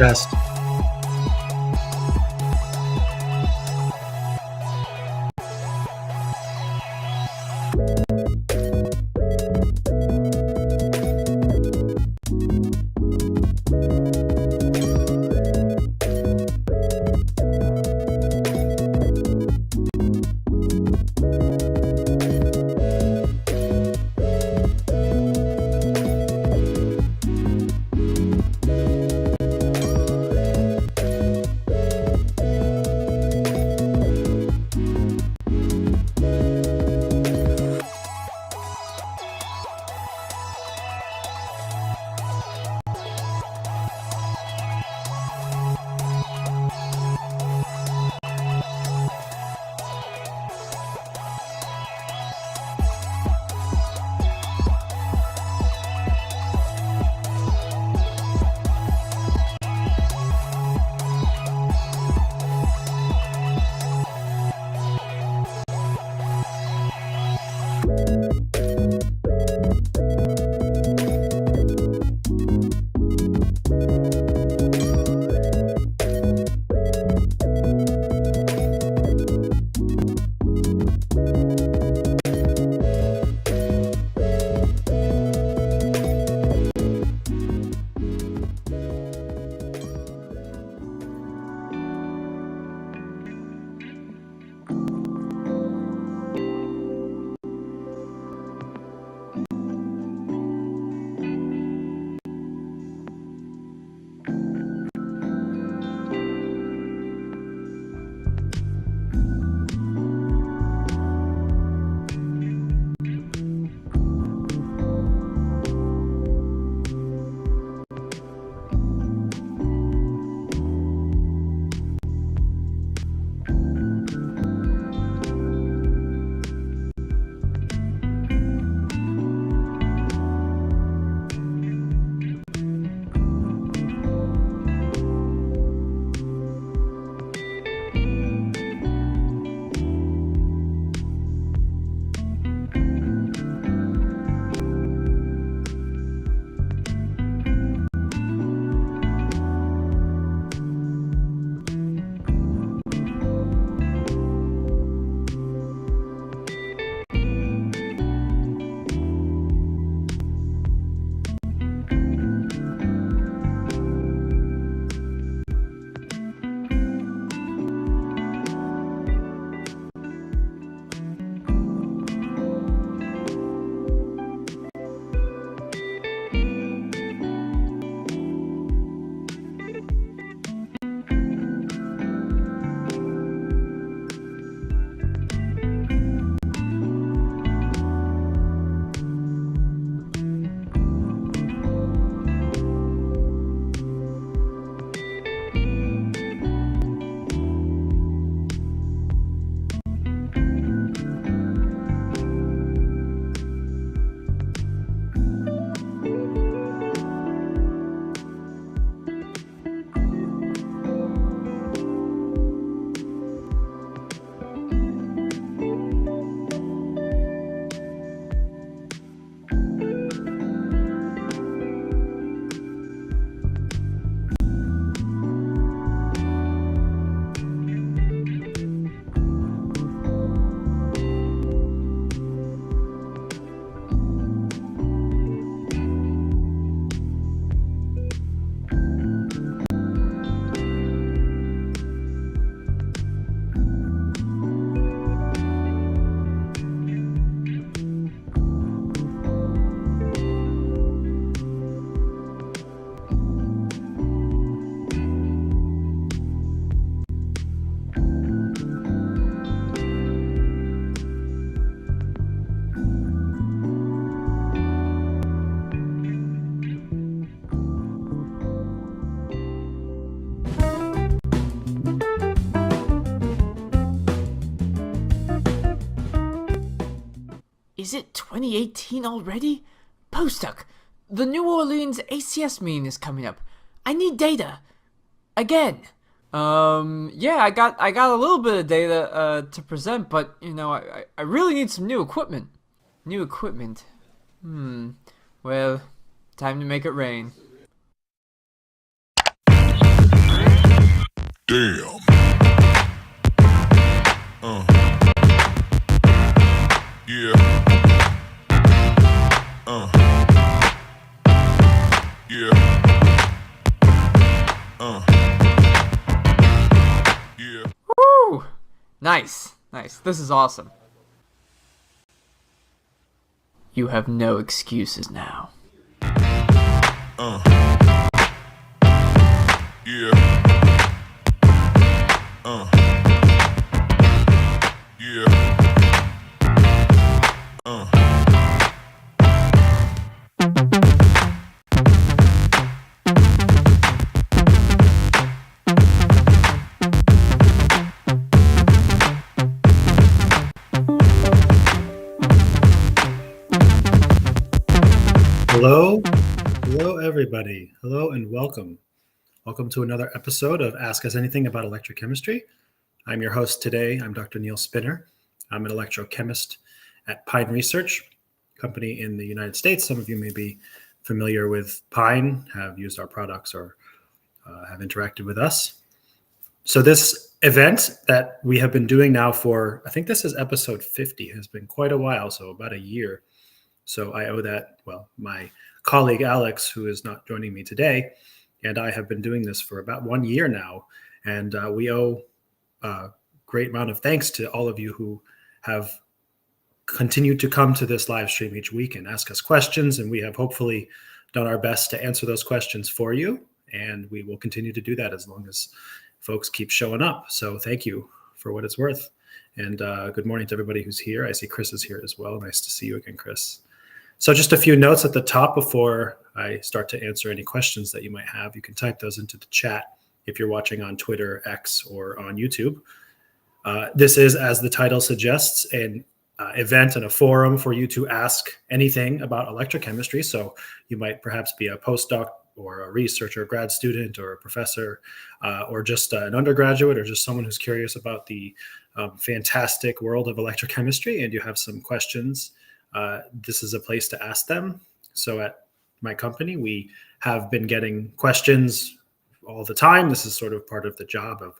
Test. Is it 2018 already? Postdoc, the New Orleans ACS meeting is coming up. I need data. Again. Yeah, I got a little bit of data to present, but you know, I really need some new equipment. New equipment. Well, time to make it rain. Damn. Yeah. Yeah. Yeah. Woo! Nice. This is awesome. You have no excuses now. Yeah. Yeah. Hello everybody. Hello and welcome. Welcome to another episode of Ask Us Anything About Electrochemistry. I'm your host today. I'm Dr. Neil Spinner. I'm an electrochemist at Pine Research, company in the United States. Some of you may be familiar with Pine, have used our products, or have interacted with us. So this event that we have been doing now for, I think this is episode 50, has been quite a while, so about a year. So I owe that, well, my colleague Alex, who is not joining me today, and I have been doing this for about 1 year now. And we owe a great amount of thanks to all of you who have continued to come to this live stream each week and ask us questions. And we have hopefully done our best to answer those questions for you. And we will continue to do that as long as folks keep showing up. So thank you for what it's worth. And good morning to everybody who's here. I see Chris is here as well. Nice to see you again, Chris. So just a few notes at the top before I start to answer any questions that you might have. You can type those into the chat if you're watching on Twitter, X, or on YouTube. This is, as the title suggests, an event and a forum for you to ask anything about electrochemistry. So you might perhaps be a postdoc or a researcher, grad student, or a professor, or just an undergraduate, or just someone who's curious about the fantastic world of electrochemistry, and you have some questions. This is a place to ask them. So at my company, we have been getting questions all the time. This is sort of part of the job of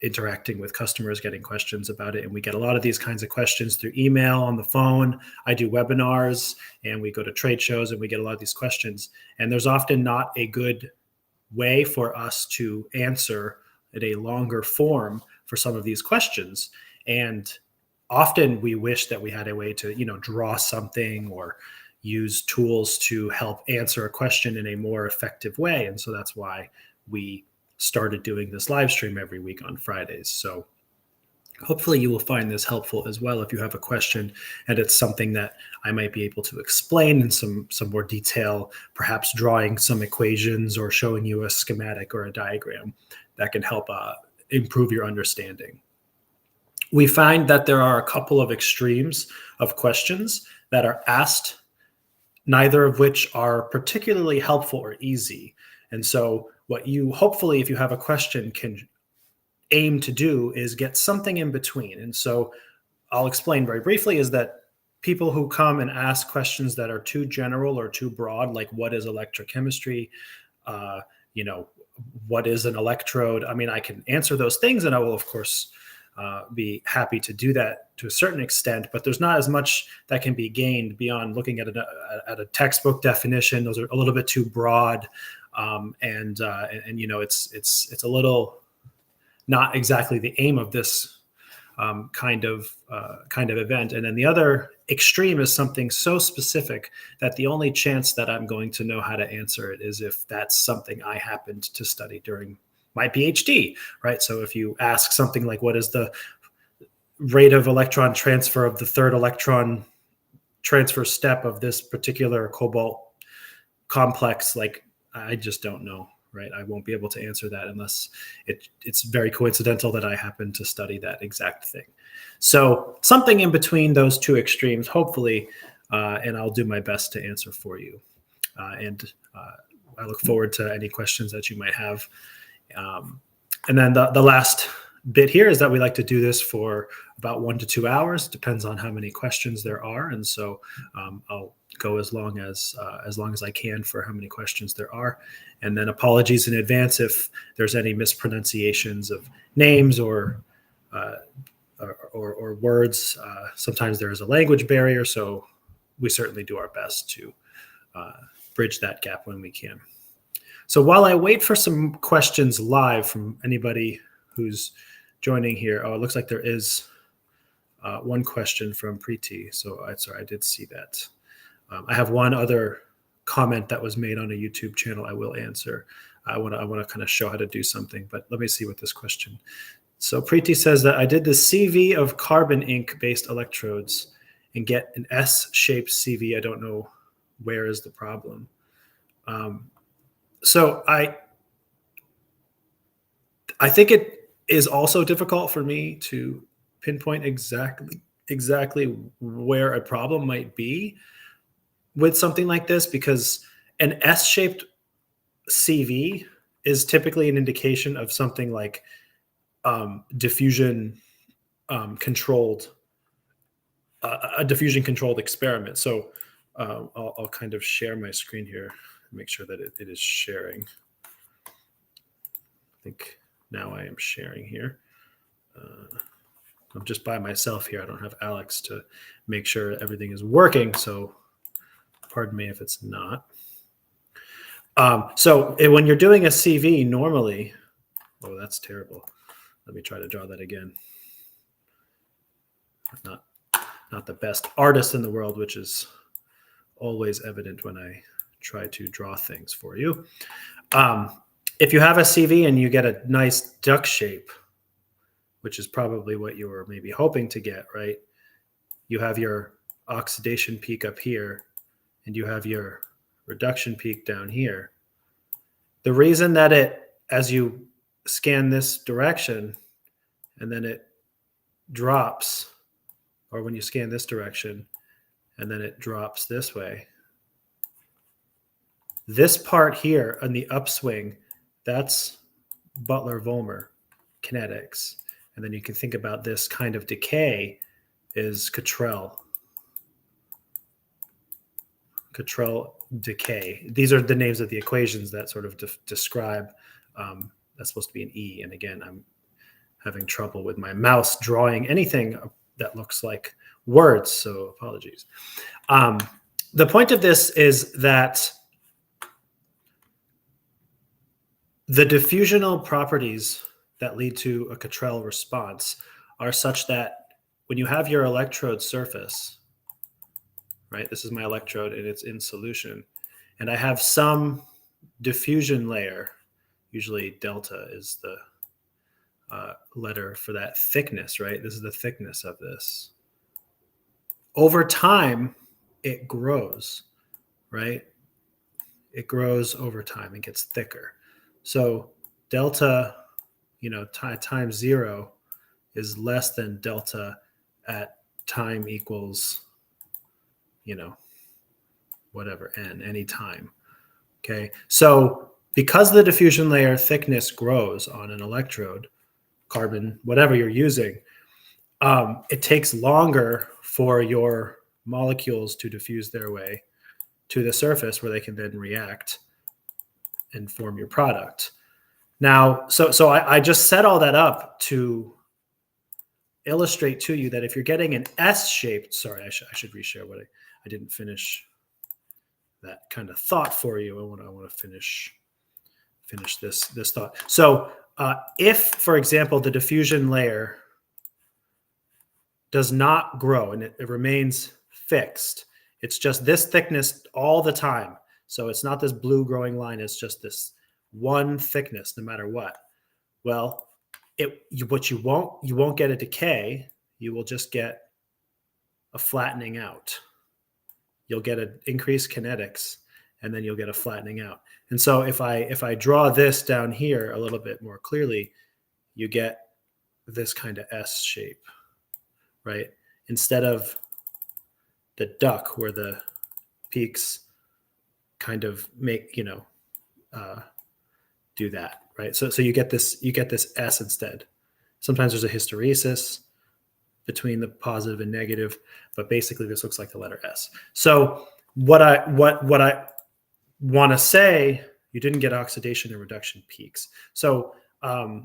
interacting with customers, getting questions about it. And we get a lot of these kinds of questions through email, on the phone. I do webinars, and we go to trade shows, and we get a lot of these questions. And there's often not a good way for us to answer in a longer form for some of these questions. And often we wish that we had a way to, draw something or use tools to help answer a question in a more effective way. And so that's why we started doing this live stream every week on Fridays. So hopefully you will find this helpful as well if you have a question and it's something that I might be able to explain in some more detail, perhaps drawing some equations or showing you a schematic or a diagram that can help improve your understanding. We find that there are a couple of extremes of questions that are asked, neither of which are particularly helpful or easy. And so what you hopefully, if you have a question, can aim to do is get something in between. And so I'll explain very briefly is that people who come and ask questions that are too general or too broad, like what is electrochemistry, what is an electrode? I mean, I can answer those things, and I will, of course, be happy to do that to a certain extent, but there's not as much that can be gained beyond looking at a textbook definition. Those are a little bit too broad, and it's a little not exactly the aim of this kind of event. And then the other extreme is something so specific that the only chance that I'm going to know how to answer it is if that's something I happened to study during my PhD, right? So if you ask something like, what is the rate of electron transfer of the third electron transfer step of this particular cobalt complex, like I just don't know, right? I won't be able to answer that unless it's very coincidental that I happen to study that exact thing. So something in between those two extremes, hopefully, and I'll do my best to answer for you. And I look forward to any questions that you might have. And then the last bit here is that we like to do this for about 1 to 2 hours, depends on how many questions there are. And so I'll go as long as I can for how many questions there are. And then apologies in advance if there's any mispronunciations of names or words. Sometimes there is a language barrier, so we certainly do our best to bridge that gap when we can. So while I wait for some questions live from anybody who's joining here, oh, it looks like there is one question from Preeti. So I did see that. I have one other comment that was made on a YouTube channel I will answer. I want to kind of show how to do something, but let me see what this question. So Preeti says that I did the CV of carbon ink based electrodes and get an S-shaped CV. I don't know where is the problem. So I think it is also difficult for me to pinpoint exactly where a problem might be with something like this, because an S-shaped CV is typically an indication of something like diffusion controlled, a diffusion controlled experiment. So I'll kind of share my screen here, make sure that it is sharing. I think now I am sharing here. I'm just by myself here. I don't have Alex to make sure everything is working. So pardon me if it's not. So when you're doing a CV normally, oh, that's terrible. Let me try to draw that again. Not the best artist in the world, which is always evident when I try to draw things for you. If you have a CV and you get a nice duck shape, which is probably what you were maybe hoping to get, right? You have your oxidation peak up here, and you have your reduction peak down here. The reason that as you scan this direction, and then it drops, or when you scan this direction, and then it drops this way, this part here on the upswing, that's Butler-Volmer kinetics. And then you can think about this kind of decay is Cottrell decay. These are the names of the equations that sort of describe, that's supposed to be an E. And again, I'm having trouble with my mouse drawing anything that looks like words, so apologies. The point of this is that the diffusional properties that lead to a Cottrell response are such that when you have your electrode surface, right, this is my electrode and it's in solution, and I have some diffusion layer, usually delta is the letter for that thickness, right? This is the thickness of this. Over time, it grows, right? It grows over time and gets thicker. So delta, times 0 is less than delta at time equals, whatever, any time. Okay. So because the diffusion layer thickness grows on an electrode, carbon, whatever you're using, it takes longer for your molecules to diffuse their way to the surface where they can then react and form your product. Now, so I just set all that up to illustrate to you that if you're getting an S-shaped, sorry, I should reshare what I didn't finish that kind of thought for you. I want to finish this thought. So if, for example, the diffusion layer does not grow and it remains fixed, it's just this thickness all the time. So it's not this blue growing line, it's just this one thickness no matter what. Well, what you won't get a decay, you will just get a flattening out. You'll get an increased kinetics and then you'll get a flattening out. And so if I draw this down here a little bit more clearly, you get this kind of S shape, right? Instead of the duck where the peaks kind of make, do that, right? So you get this S instead. Sometimes there's a hysteresis between the positive and negative, but basically this looks like the letter S. So what I want to say, you didn't get oxidation and reduction peaks. So I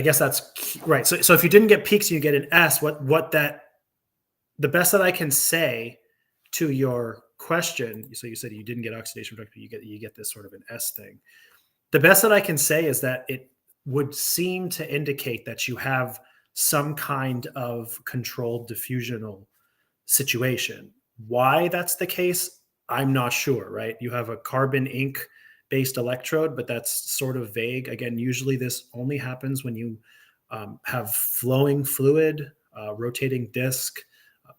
guess that's right. So if you didn't get peaks, you get an S. The best that I can say to your question. So you said you didn't get oxidation reduction, you get this sort of an S thing. The best that I can say is that it would seem to indicate that you have some kind of controlled diffusional situation. Why that's the case, I'm not sure, right? You have a carbon ink based electrode, but that's sort of vague. Again, usually this only happens when you have flowing fluid, rotating disc,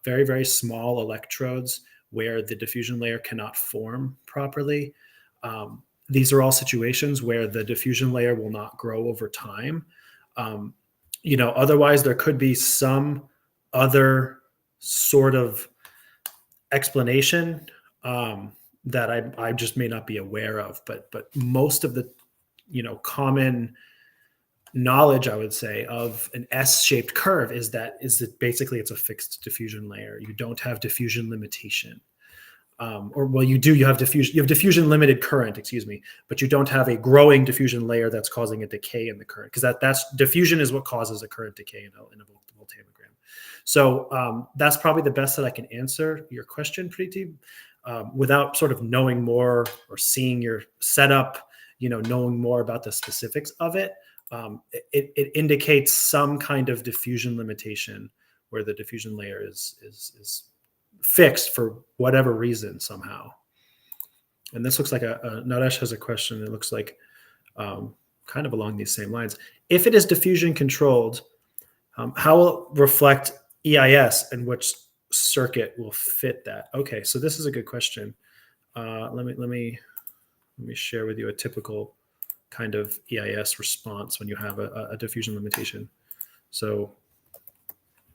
very, very small electrodes where the diffusion layer cannot form properly. These are all situations where the diffusion layer will not grow over time. Otherwise there could be some other sort of explanation that I just may not be aware of, but most of the common knowledge, I would say, of an S-shaped curve is that basically it's a fixed diffusion layer. You don't have diffusion limitation. You have diffusion limited current, but you don't have a growing diffusion layer that's causing a decay in the current, because that's diffusion is what causes a current decay in a voltammogram. So that's probably the best that I can answer your question, Preeti, without sort of knowing more or seeing your setup, knowing more about the specifics of it. It indicates some kind of diffusion limitation where the diffusion layer is fixed for whatever reason somehow. And this looks like Naresh has a question. It looks like kind of along these same lines. If it is diffusion controlled, how will it reflect EIS, and which circuit will fit that? Okay, so this is a good question. Let me share with you a typical kind of EIS response when you have a diffusion limitation. So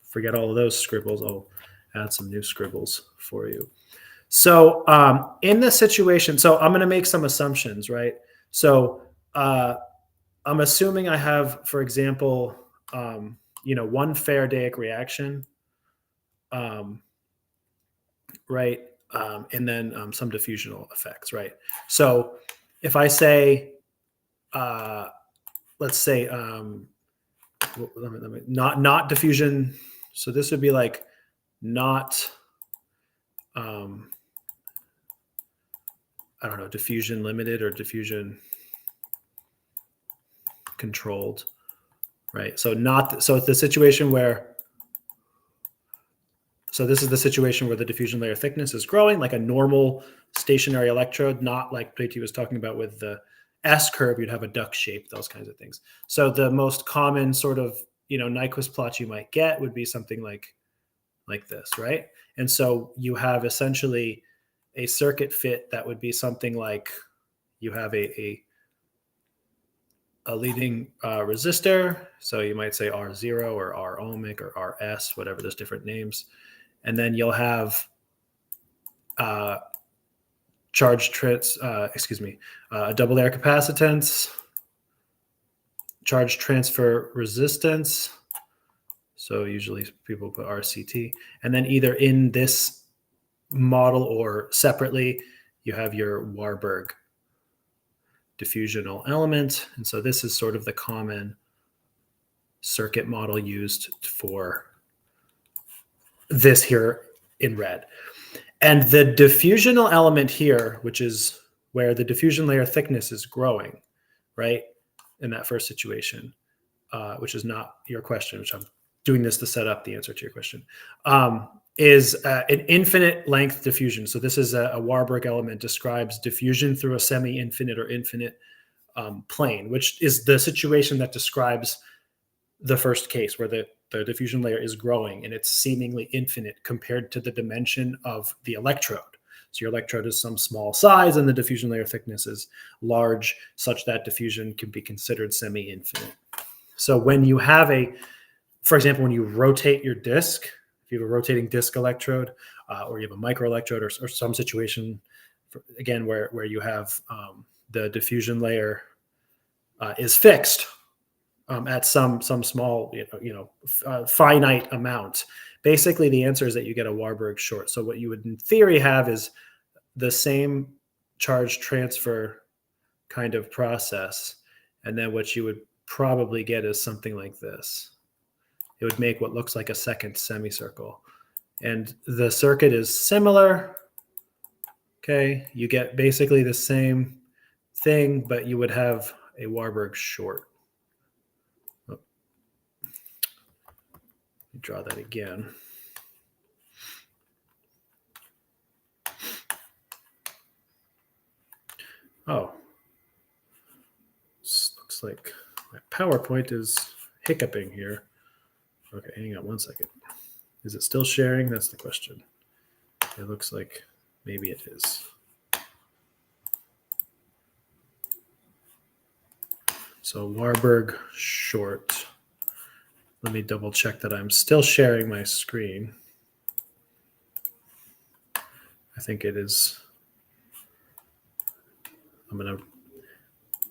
forget all of those scribbles. I'll add some new scribbles for you. So in the situation, so I'm going to make some assumptions, right? So I'm assuming I have, for example, one Faradaic reaction, right? And then some diffusional effects, right? So if I say, let's say, not diffusion. So this would be like not, I don't know, diffusion limited or diffusion controlled, right? So it's the situation where, so this is the situation where the diffusion layer thickness is growing like a normal stationary electrode, not like Preeti was talking about with the S curve, you'd have a duck shape, those kinds of things. So the most common sort of, Nyquist plot you might get would be something like this, right? And so you have essentially a circuit fit that would be something like you have a leading resistor. So you might say R0 or R ohmic or RS, whatever, there's different names. And then you'll have a double layer capacitance, charge transfer resistance. So usually people put RCT. And then either in this model or separately, you have your Warburg diffusional element. And so this is sort of the common circuit model used for this here in red. And the diffusional element here, which is where the diffusion layer thickness is growing, right? In that first situation, which is not your question, which I'm doing this to set up the answer to your question, is an infinite length diffusion. So this is a Warburg element, describes diffusion through a semi-infinite or infinite plane, which is the situation that describes the first case where the diffusion layer is growing and it's seemingly infinite compared to the dimension of the electrode. So your electrode is some small size and the diffusion layer thickness is large, such that diffusion can be considered semi-infinite. So when you have for example, when you rotate your disc, if you have a rotating disc electrode, or you have a microelectrode or some situation, again, where you have the diffusion layer is fixed at some small, finite amount, basically the answer is that you get a Warburg short. So what you would in theory have is the same charge transfer kind of process. And then what you would probably get is something like this. It would make what looks like a second semicircle. And the circuit is similar. Okay, you get basically the same thing, but you would have a Warburg short. Oh. Let me draw that again. Oh, this looks like my PowerPoint is hiccuping here. Okay, hang on one second. Is it still sharing? That's the question. It looks like maybe it is. So Warburg short. Let me double check that I'm still sharing my screen. I think it is. I'm going to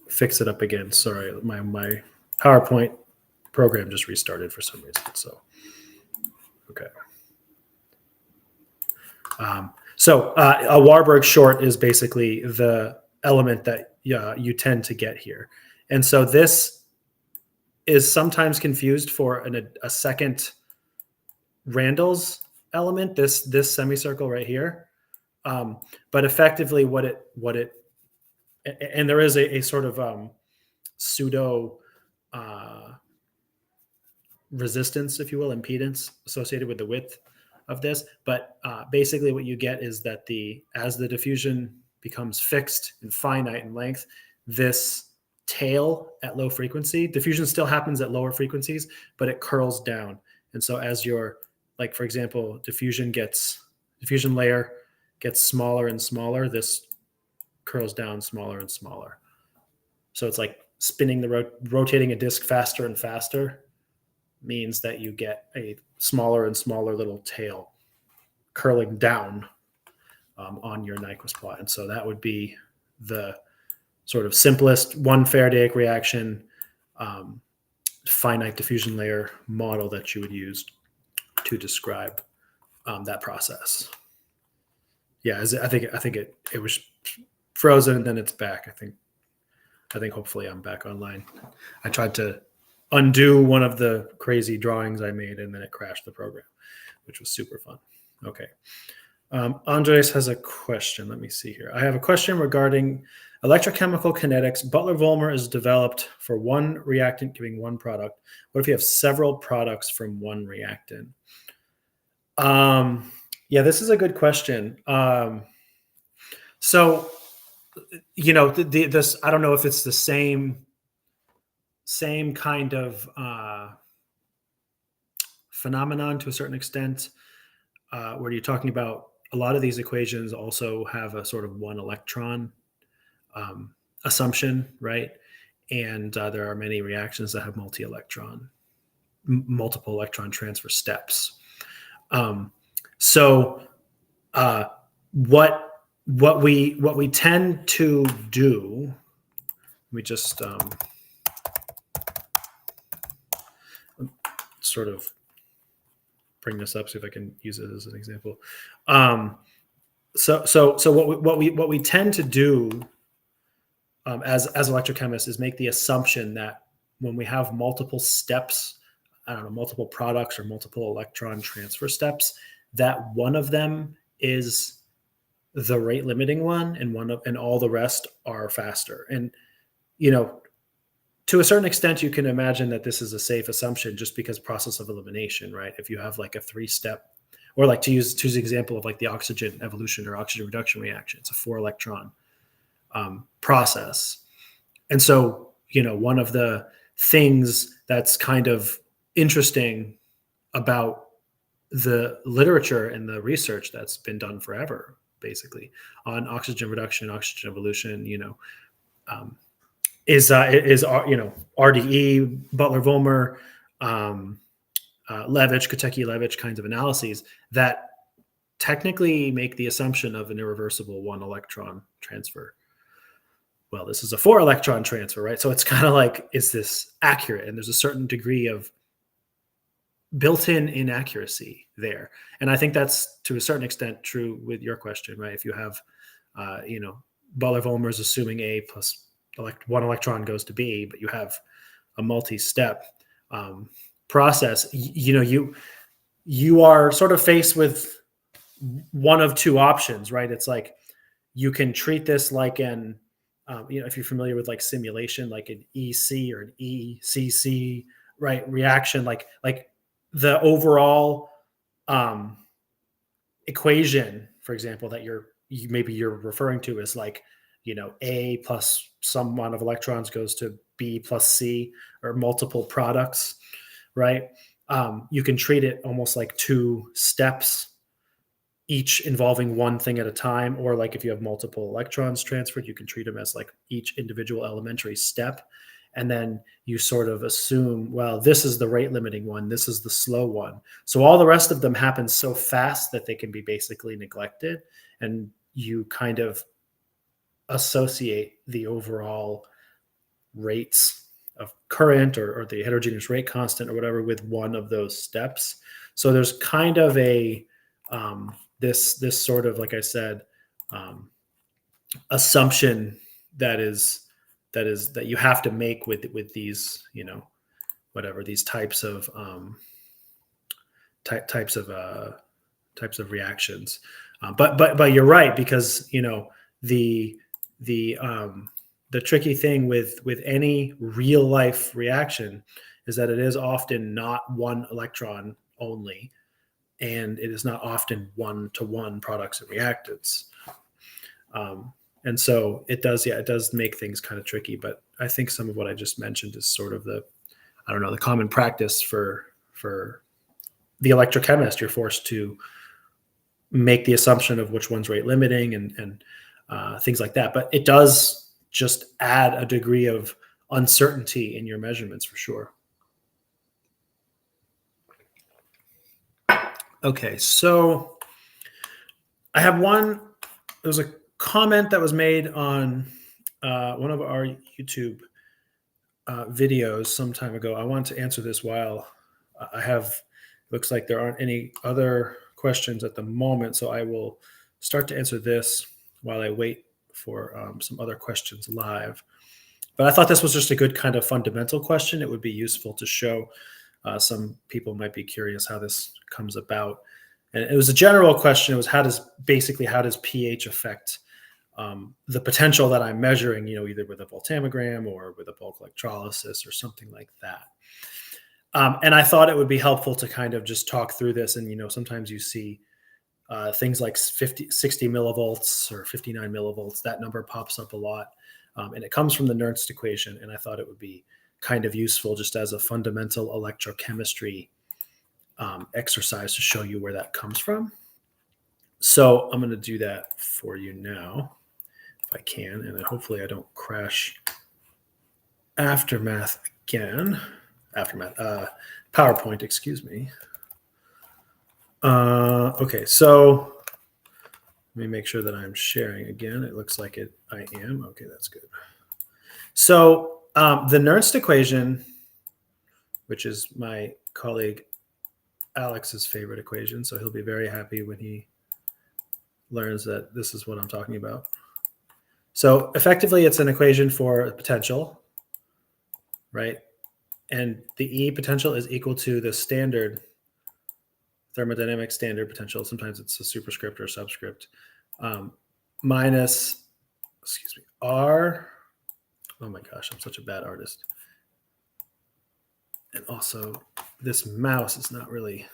fix it up again. Sorry, my PowerPoint program just restarted for some reason. So, okay. A Warburg short is basically the element that you tend to get here. And so this is sometimes confused for a second Randall's element, this semicircle right here. But effectively and there is a sort of pseudo resistance, if you will, impedance associated with the width of this. But basically what you get is that as the diffusion becomes fixed and finite in length, this tail at low frequency, diffusion still happens at lower frequencies, but it curls down. And so as like, for example, diffusion layer gets smaller and smaller, this curls down smaller and smaller. So it's like spinning rotating a disk faster and faster means that you get a smaller and smaller little tail curling down on your Nyquist plot. And so that would be the sort of simplest one Faradaic reaction finite diffusion layer model that you would use to describe that process. Yeah, I think it was frozen and then it's back. I think hopefully I'm back online. I tried to undo one of the crazy drawings I made and then it crashed the program, which was super fun. Okay. Andres has a question. Let me see here. I have a question regarding electrochemical kinetics. Butler-Volmer is developed for one reactant giving one product. What if you have several products from one reactant? Yeah, this is a good question. So, this, I don't know if it's the same kind of phenomenon to a certain extent, where you're talking about a lot of these equations also have a sort of one electron assumption, right? And there are many reactions that have multiple electron transfer steps. What we tend to do, we just sort of bring this up, see if I can use it as an example. So what we tend to do as electrochemists is make the assumption that when we have multiple steps, multiple products or multiple electron transfer steps, that one of them is the rate limiting one and all the rest are faster. And, to a certain extent, you can imagine that this is a safe assumption just because process of elimination, right? If you have like a 3-step, or like to use the example of like the oxygen evolution or oxygen reduction reaction, it's a 4-electron process. And so, one of the things that's kind of interesting about the literature and the research that's been done forever, basically, on oxygen reduction, oxygen evolution, is RDE, Butler-Volmer, Kotechi-Levitch kinds of analyses that technically make the assumption of an irreversible 1-electron transfer. Well, this is a 4-electron transfer, right? So it's kind of like, is this accurate? And there's a certain degree of built-in inaccuracy there. And I think that's to a certain extent true with your question, right? If you have, Butler-Volmer is assuming A plus one electron goes to B, but you have a multi-step process, you are sort of faced with one of two options, right? It's like you can treat this like an, if you're familiar with like simulation, like an EC or an ECC, right? Reaction, like the overall equation, for example, that maybe you're referring to is like, A plus some amount of electrons goes to B plus C, or multiple products, right? You can treat it almost like two steps, each involving one thing at a time, or like if you have multiple electrons transferred, you can treat them as like each individual elementary step. And then you sort of assume, well, this is the rate limiting one, this is the slow one. So all the rest of them happen so fast that they can be basically neglected. And you kind of associate the overall rates of current or the heterogeneous rate constant or whatever with one of those steps. So there's kind of a, this sort of, like I said, assumption that you have to make with these, these types of types of reactions. But you're right, because the tricky thing with any real life reaction is that it is often not one electron only, and it is not often one-to-one products and reactants. And so it does make things kind of tricky. But I think some of what I just mentioned is sort of the common practice for the electrochemist. You're forced to make the assumption of which one's rate limiting and things like that. But it does just add a degree of uncertainty in your measurements for sure. Okay, so I have there was a comment that was made on one of our YouTube videos some time ago. I want to answer this while looks like there aren't any other questions at the moment, so I will start to answer this while I wait for some other questions live. But I thought this was just a good kind of fundamental question. It would be useful to show some people might be curious how this comes about. And it was a general question. It was how does pH affect the potential that I'm measuring, either with a voltammogram or with a bulk electrolysis or something like that. And I thought it would be helpful to kind of just talk through this. And, sometimes you see things like 60 millivolts or 59 millivolts. That number pops up a lot. And it comes from the Nernst equation. And I thought it would be kind of useful just as a fundamental electrochemistry exercise to show you where that comes from. So I'm going to do that for you now, if I can, and hopefully I don't crash PowerPoint, excuse me. Okay, so let me make sure that I'm sharing again. It looks like I am. Okay, that's good. So the Nernst equation, which is my colleague Alex's favorite equation, so he'll be very happy when he learns that this is what I'm talking about. So effectively, it's an equation for potential, right? And the E potential is equal to the standard thermodynamic standard potential. Sometimes it's a superscript or a subscript, minus, R. Oh my gosh, I'm such a bad artist. And also, this mouse is not really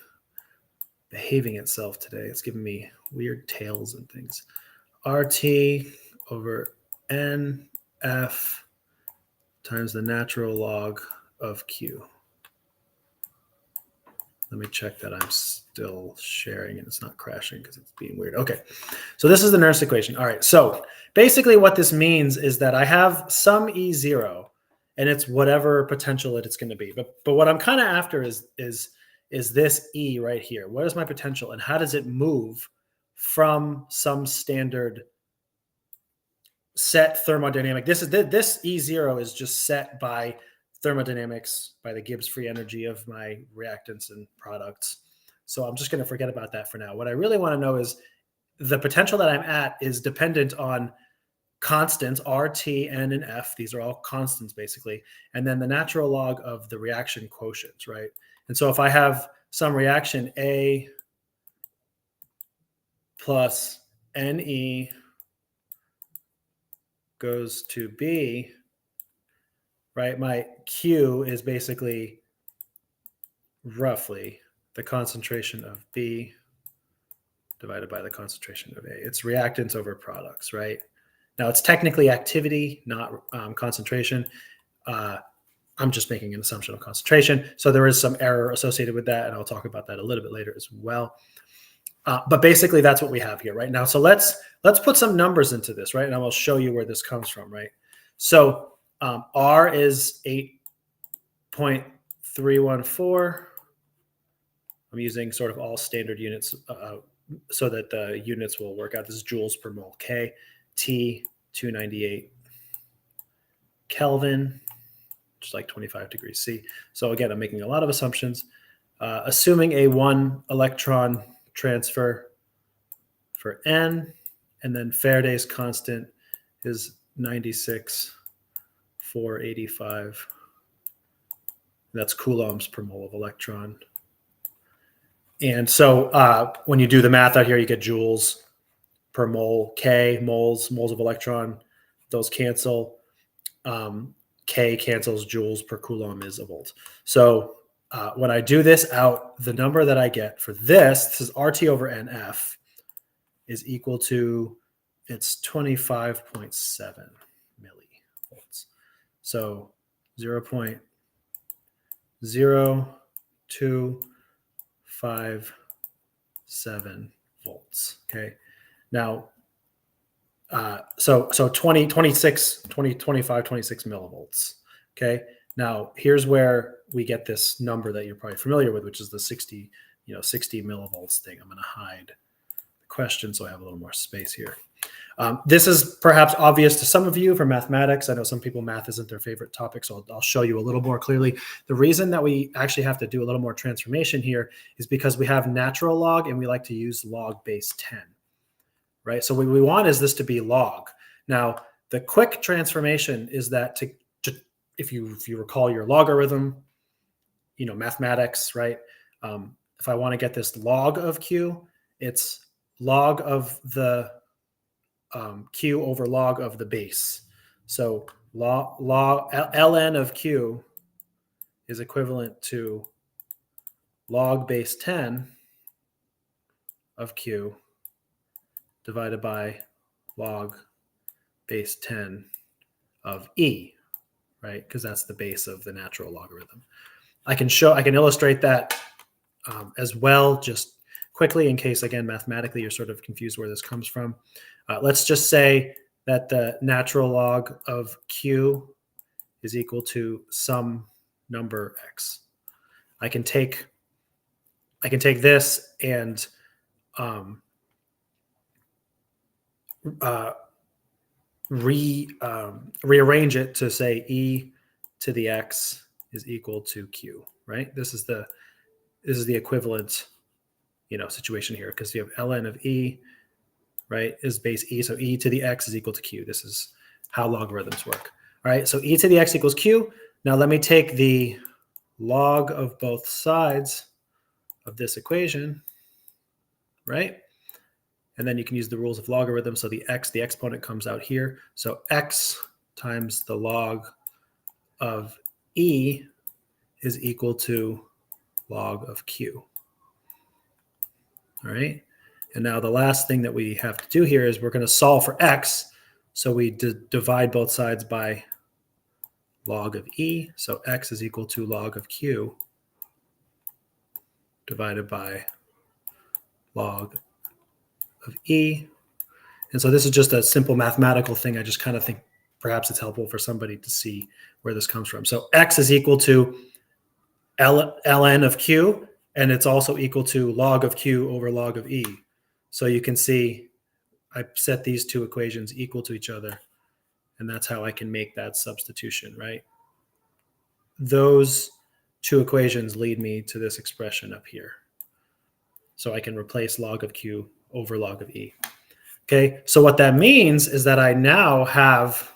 behaving itself today. It's giving me weird tails and things. RT over NF times the natural log of Q. Let me check that I'm still sharing and it's not crashing because it's being weird. Okay, so this is the Nernst equation. All right, so basically what this means is that I have some E0, and it's whatever potential it's going to be. But what I'm kind of after is this E right here. What is my potential, and how does it move from some standard set thermodynamic? This E0 is just set by thermodynamics by the Gibbs free energy of my reactants and products. So I'm just going to forget about that for now. What I really want to know is the potential that I'm at is dependent on constants, R, T, N, and F. These are all constants basically. And then the natural log of the reaction quotients, right? And so if I have some reaction A plus Ne goes to B, right? My Q is basically roughly the concentration of B divided by the concentration of A. It's reactants over products, right? Now it's technically activity, not concentration. I'm just making an assumption of concentration. So there is some error associated with that, and I'll talk about that a little bit later as well. But basically that's what we have here right now. So let's put some numbers into this, right? And I will show you where this comes from, right? So R is 8.314. I'm using sort of all standard units so that the units will work out. This is joules per mole. K, T, 298 Kelvin, which is like 25 degrees C. So again, I'm making a lot of assumptions. Assuming a 1 electron transfer for N, and then Faraday's constant is 96,485. That's coulombs per mole of electron. And so when you do the math out here, you get joules per mole. K, moles of electron, those cancel. K cancels, joules per coulomb is a volt. So when I do this out, the number that I get for this is RT over NF, is equal to, it's 25.7 millivolts. So 0.0257 volts. Okay. Now, so 26 millivolts. Okay. Now here's where we get this number that you're probably familiar with, which is the 60 millivolts thing. I'm going to hide the question so I have a little more space here. This is perhaps obvious to some of you for mathematics. I know some people math isn't their favorite topic, so I'll show you a little more clearly. The reason that we actually have to do a little more transformation here is because we have natural log and we like to use log base 10, right? So what we want is this to be log. Now, the quick transformation is that if you recall your logarithm, mathematics, right? If I want to get this log of Q, it's log of the Q over log of the base. So ln of Q is equivalent to log base 10 of Q divided by log base 10 of E, right? Because that's the base of the natural logarithm. I can illustrate that as well, just quickly, in case, again, mathematically, you're sort of confused where this comes from. Let's just say that the natural log of Q is equal to some number X. I can take this and rearrange it to say E to the X is equal to Q, right? This is the equivalent, situation here, because you have ln of E, right, is base E. So E to the X is equal to Q. This is how logarithms work. All right. So E to the X equals Q. Now let me take the log of both sides of this equation, right? And then you can use the rules of logarithm. So the exponent comes out here. So X times the log of E is equal to log of Q. All right. And now the last thing that we have to do here is we're going to solve for X. So we divide both sides by log of E. So X is equal to log of Q divided by log of E. And so this is just a simple mathematical thing. I just kind of think perhaps it's helpful for somebody to see where this comes from. So X is equal to ln of Q, and it's also equal to log of Q over log of E. So you can see I set these two equations equal to each other, and that's how I can make that substitution, right? those two equations lead me to this expression up here. So I can replace log of Q over log of E. Okay, so what that means is that I now have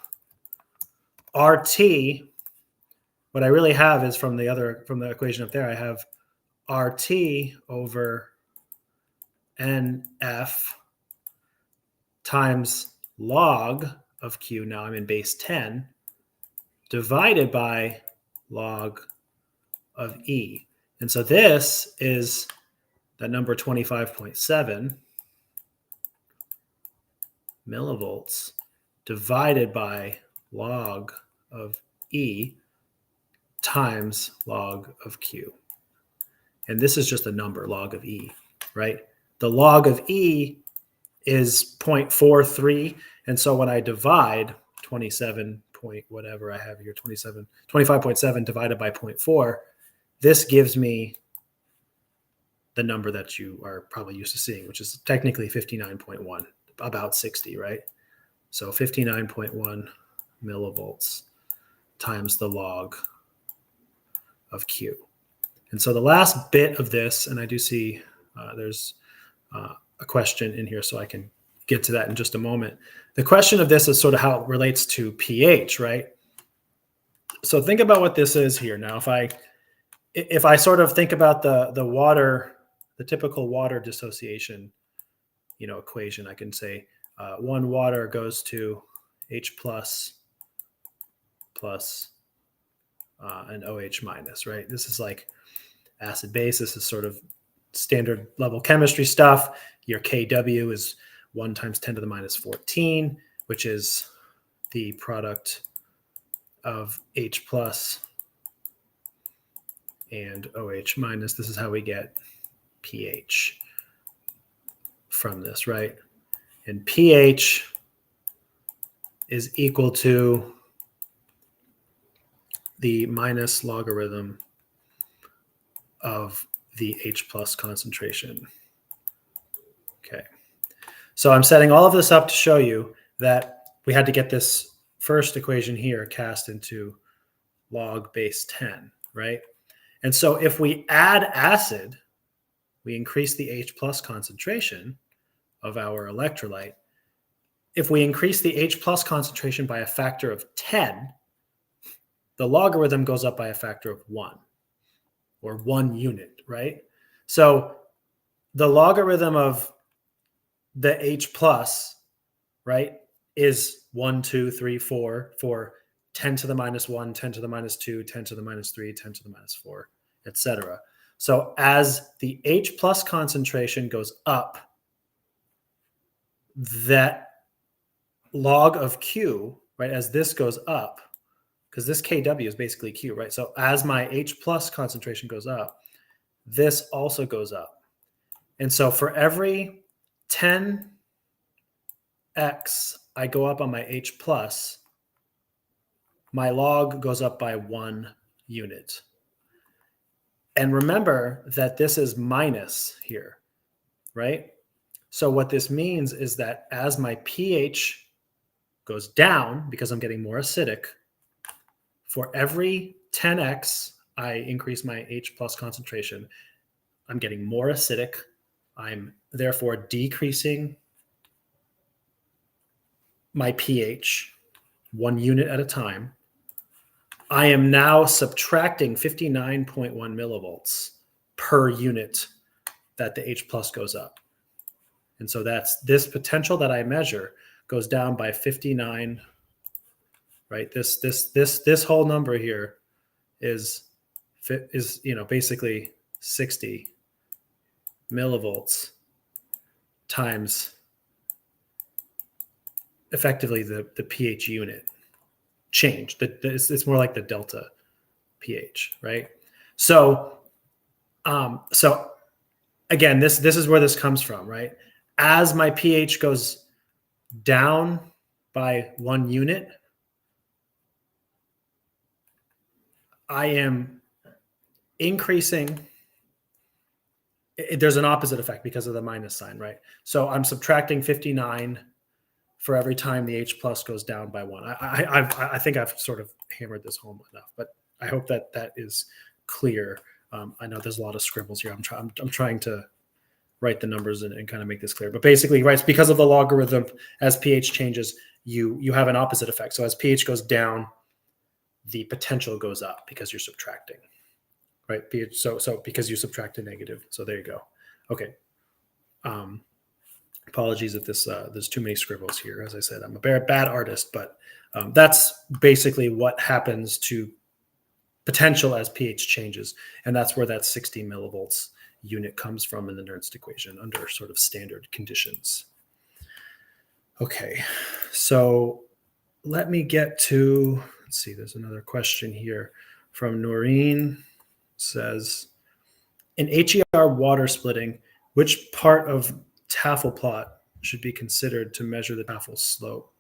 RT. What I really have is from the equation up there, I have RT over NF times log of Q, now I'm in base 10, divided by log of E. And so this is that number 25.7 millivolts divided by log of E times log of Q. And this is just a number, log of E, right? The log of E is 0.43. And so when I divide 27 point whatever I have here, 25.7 divided by 0.4, this gives me the number that you are probably used to seeing, which is technically 59.1, about 60, right? So 59.1 millivolts times the log of Q. And so the last bit of this, and I do see there's a question in here, so I can get to that in just a moment. The question of this is sort of how it relates to pH, right? So think about what this is here. Now, if I sort of think about the water, the typical water dissociation, equation, I can say one water goes to H plus and OH minus, right? This is like acid base. This is sort of standard level chemistry stuff. Your Kw is 1 times 10 to the minus 14, which is the product of H plus and OH minus. This is how we get pH from this, right? And pH is equal to the minus logarithm of the H plus concentration. Okay. So I'm setting all of this up to show you that we had to get this first equation here cast into log base 10, right? And so if we add acid, we increase the H plus concentration of our electrolyte. If we increase the H plus concentration by a factor of 10, the logarithm goes up by a factor of 1, or 1 unit, right? So the logarithm of the H plus, right, is 1, 2, 3, 4 for 10 to the minus 1, 10 to the minus 2, 10 to the minus 3, 10 to the minus 4, etc. So as the H plus concentration goes up, that log of Q, right, as this goes up, because this Kw is basically Q, right? So as my H plus concentration goes up, this also goes up. And so for every 10x I go up on my H plus, my log goes up by 1 unit. And remember that this is minus here, right? So what this means is that as my pH goes down, because I'm getting more acidic, for every 10x I increase my H plus concentration, I'm getting more acidic. I'm therefore decreasing my pH 1 unit at a time. I am now subtracting 59.1 millivolts per unit that the H plus goes up. And so that's this potential that I measure goes down by 59, right? This whole number here is basically 60 millivolts times effectively the pH unit change. It's more like the delta pH, right? So again, this is where this comes from, right? As my pH goes down by 1 unit, I am increasing. There's an opposite effect because of the minus sign, right? So I'm subtracting 59 for every time the H plus goes down by 1. I think I've sort of hammered this home enough, but I hope that that is clear. I know there's a lot of scribbles here. I'm trying to write the numbers and kind of make this clear. But basically, right, it's because of the logarithm, as pH changes, you have an opposite effect. So as pH goes down, the potential goes up because you're subtracting, right? pH, so because you subtract a negative. So there you go. Okay. Apologies if there's too many scribbles here. As I said, I'm a bad artist, but that's basically what happens to potential as pH changes. And that's where that 60 millivolts unit comes from in the Nernst equation under sort of standard conditions. Okay, so let me get to, let's see, there's another question here from Noreen. It says, in HER water splitting, which part of Tafel plot should be considered to measure the Tafel slope?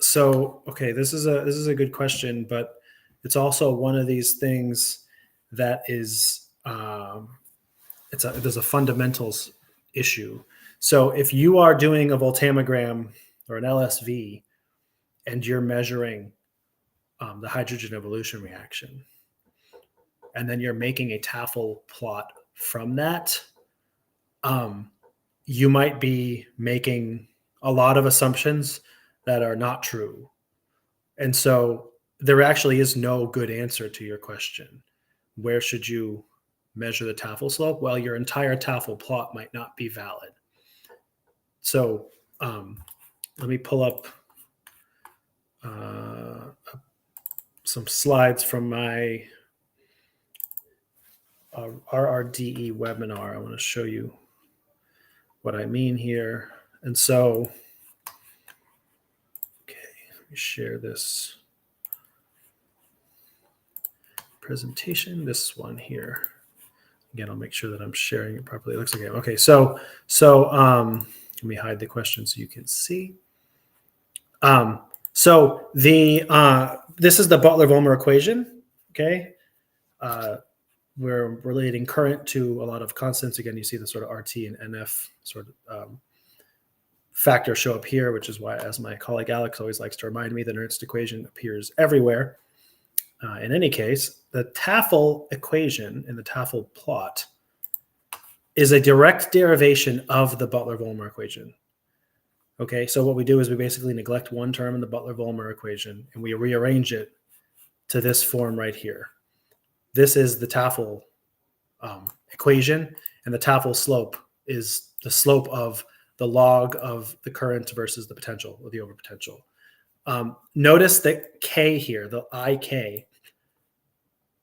So, okay, this is a good question, but it's also one of these things that is, there's a fundamentals issue. So if you are doing a voltammogram or an LSV and you're measuring the hydrogen evolution reaction, and then you're making a Tafel plot from that, you might be making a lot of assumptions that are not true. And so there actually is no good answer to your question. Where should you measure the Tafel slope? Well, your entire Tafel plot might not be valid. So let me pull up some slides from my RRDE webinar. I want to show you what I mean here. And so, okay, let me share this presentation, this one here. Again, I'll make sure that I'm sharing it properly. It looks like okay. So let me hide the question so you can see. So this is the Butler-Volmer equation. Okay, we're relating current to a lot of constants. Again, you see the sort of RT and NF sort of factor show up here, which is why, as my colleague Alex always likes to remind me, the Nernst equation appears everywhere. In any case, the Tafel equation in the Tafel plot is a direct derivation of the Butler-Volmer equation. Okay, so what we do is we basically neglect one term in the Butler-Volmer equation and we rearrange it to this form right here. This is the Tafel equation, and the Tafel slope is the slope of the log of the current versus the potential, or the overpotential. Notice that K here, the IK,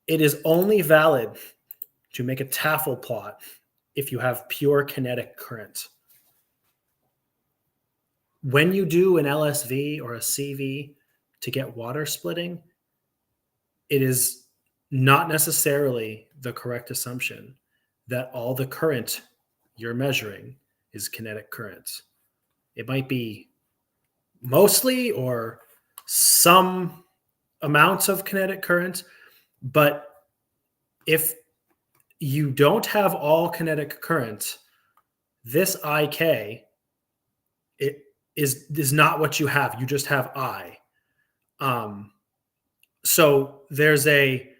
it is only valid to make a Tafel plot if you have pure kinetic current. When you do an LSV or a CV to get water splitting, it is not necessarily the correct assumption that all the current you're measuring is kinetic current. It might be mostly or some amounts of kinetic current, but if you don't have all kinetic current, this IK, it is not what you have. You just have I. So there's a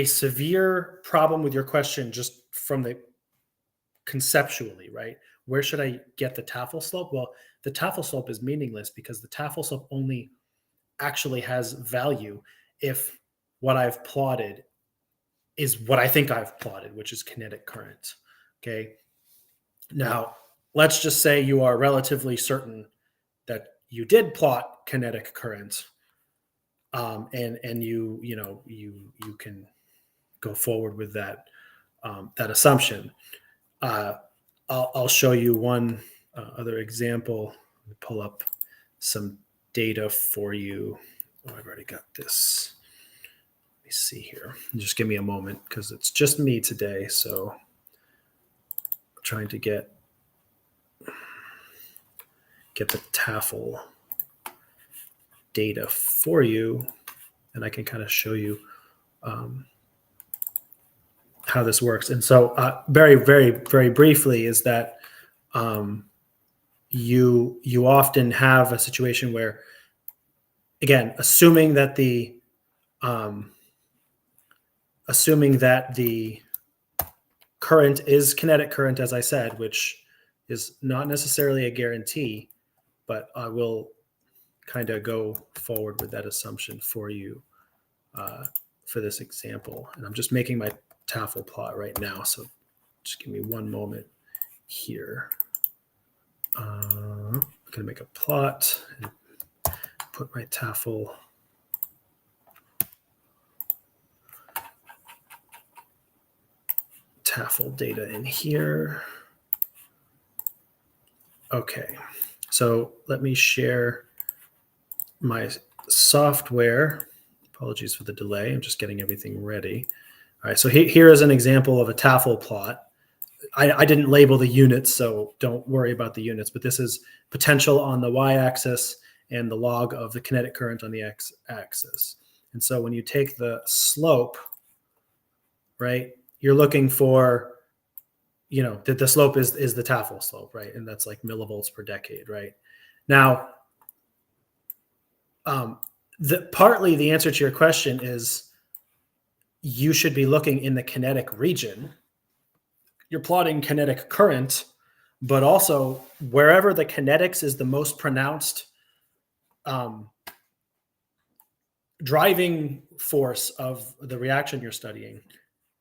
severe problem with your question just from the conceptually, right? Where should I get the Tafel slope? Well, the Tafel slope is meaningless because the Tafel slope only actually has value if what I've plotted is what I think I've plotted, which is kinetic current. Okay. Now, let's just say you are relatively certain that you did plot kinetic current, and you can go forward with that assumption. I'll show you one other example. Let me pull up some data for you. Oh, I've already got this. Let me see here. Just give me a moment because it's just me today. So I'm trying to get the Tafel data for you, and I can kind of show you how this works. And so very, very, very briefly is that you often have a situation where, again, assuming that the assuming that the current is kinetic current, as I said, which is not necessarily a guarantee, but I will kind of go forward with that assumption for you for this example. And I'm just making my Tafel plot right now, so just give me one moment here. I'm going to make a plot and put my Tafel data in here. Okay, so let me share my software. Apologies for the delay. I'm just getting everything ready. All right, so here is an example of a Tafel plot. I didn't label the units, so don't worry about the units, but this is potential on the y-axis and the log of the kinetic current on the x-axis. And so when you take the slope, right, you're looking for, you know, that the slope is the Tafel slope, right? And that's like millivolts per decade, right? Now, partly the answer to your question is you should be looking in the kinetic region. You're plotting kinetic current, but also wherever the kinetics is the most pronounced driving force of the reaction you're studying,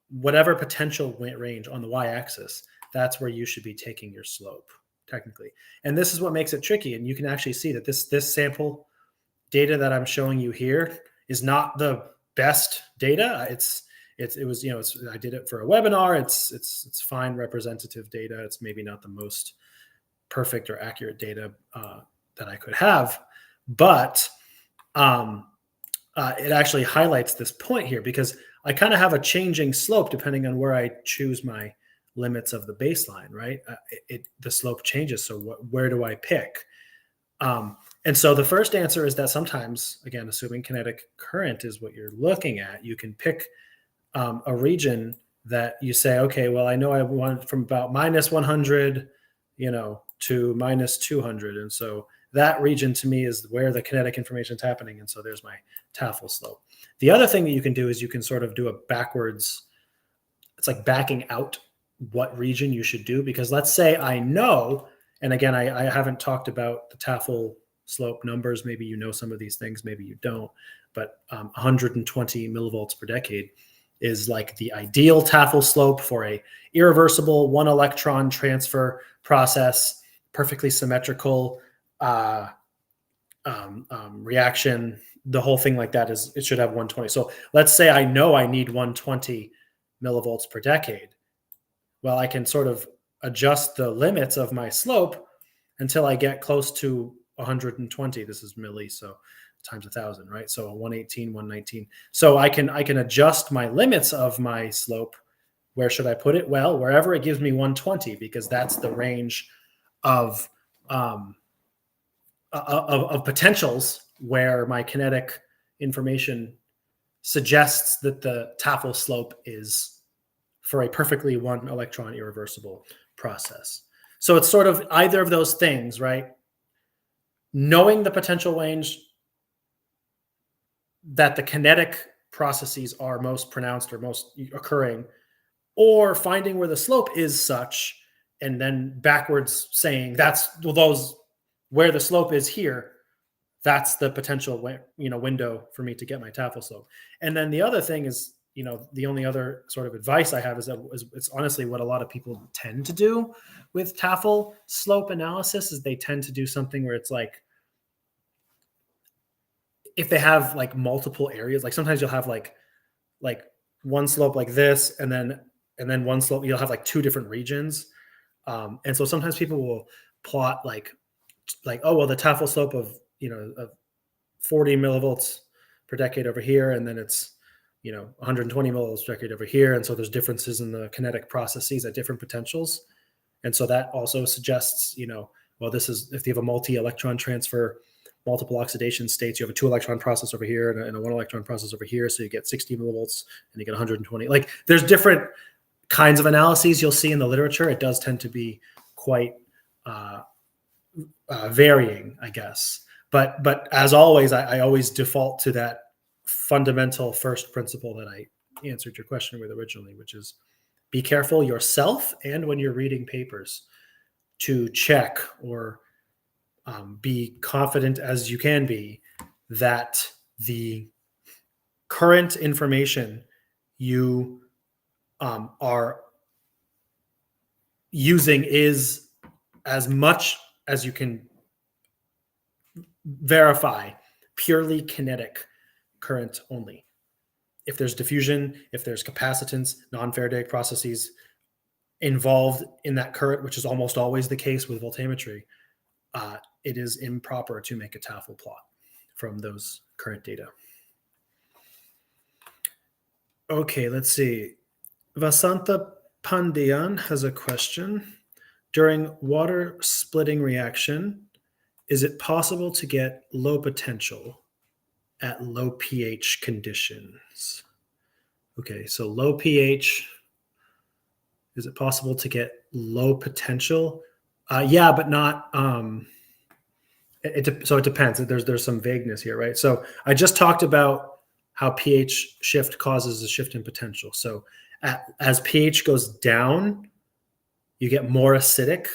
whatever potential range on the y-axis, that's where you should be taking your slope, technically. And this is what makes it tricky. And you can actually see that this sample data that I'm showing you here is not the best data. It was, you know, I did it for a webinar. It's fine representative data. It's maybe not the most perfect or accurate data that I could have, but it actually highlights this point here because I kind of have a changing slope depending on where I choose my limits of the baseline, right? The slope changes. So where do I pick? And so the first answer is that sometimes, again, assuming kinetic current is what you're looking at, you can pick a region that you say, okay, well, I know I want from about minus 100, you know, to minus 200. And so that region to me is where the kinetic information is happening. And so there's my Tafel slope. The other thing that you can do is you can sort of do a backwards, it's like backing out what region you should do. Because let's say I know, and again, I haven't talked about the Tafel slope numbers. Maybe you know some of these things, maybe you don't, but 120 millivolts per decade is like the ideal Tafel slope for a irreversible one electron transfer process, perfectly symmetrical reaction. The whole thing like that is, it should have 120. So let's say I know I need 120 millivolts per decade. Well, I can sort of adjust the limits of my slope until I get close to 120. This is milli, so times 1,000, right? So 118, 119. So I can adjust my limits of my slope. Where should I put it? Well, wherever it gives me 120, because that's the range of potentials where my kinetic information suggests that the Tafel slope is for a perfectly one electron irreversible process. So it's sort of either of those things, right? Knowing the potential range that the kinetic processes are most pronounced or most occurring, or finding where the slope is such, and then backwards saying that's those where the slope is here, that's the potential window for me to get my Tafel slope. And then the other thing is, the only other sort of advice I have is that it's honestly what a lot of people tend to do with Tafel slope analysis is they tend to do something where it's like, if they have like multiple areas, like sometimes you'll have like one slope like this, and then one slope, you'll have like two different regions. And so sometimes people will plot like, oh, well, the Tafel slope of 40 millivolts per decade over here, and then it's 120 millivolts per decade over here, and so there's differences in the kinetic processes at different potentials, and so that also suggests well, this is if you have a multi-electron transfer, multiple oxidation states, you have a 2-electron process over here and a 1-electron process over here, so you get 60 millivolts and you get 120. Like there's different kinds of analyses you'll see in the literature. It does tend to be quite varying, I guess. But as always, I always default to that fundamental first principle that I answered your question with originally, which is be careful yourself and when you're reading papers to check or be confident as you can be that the current information you are using is as much as you can verify purely kinetic current only. If there's diffusion, if there's capacitance, non-Faraday processes involved in that current, which is almost always the case with voltammetry, it is improper to make a Tafel plot from those current data. Okay, let's see. Vasantha Pandian has a question. During water splitting reaction, is it possible to get low potential at low pH conditions? Okay, so low pH, is it possible to get low potential? Yeah, but not, so it depends. There's some vagueness here, right? So I just talked about how pH shift causes a shift in potential. So as pH goes down, you get more acidic,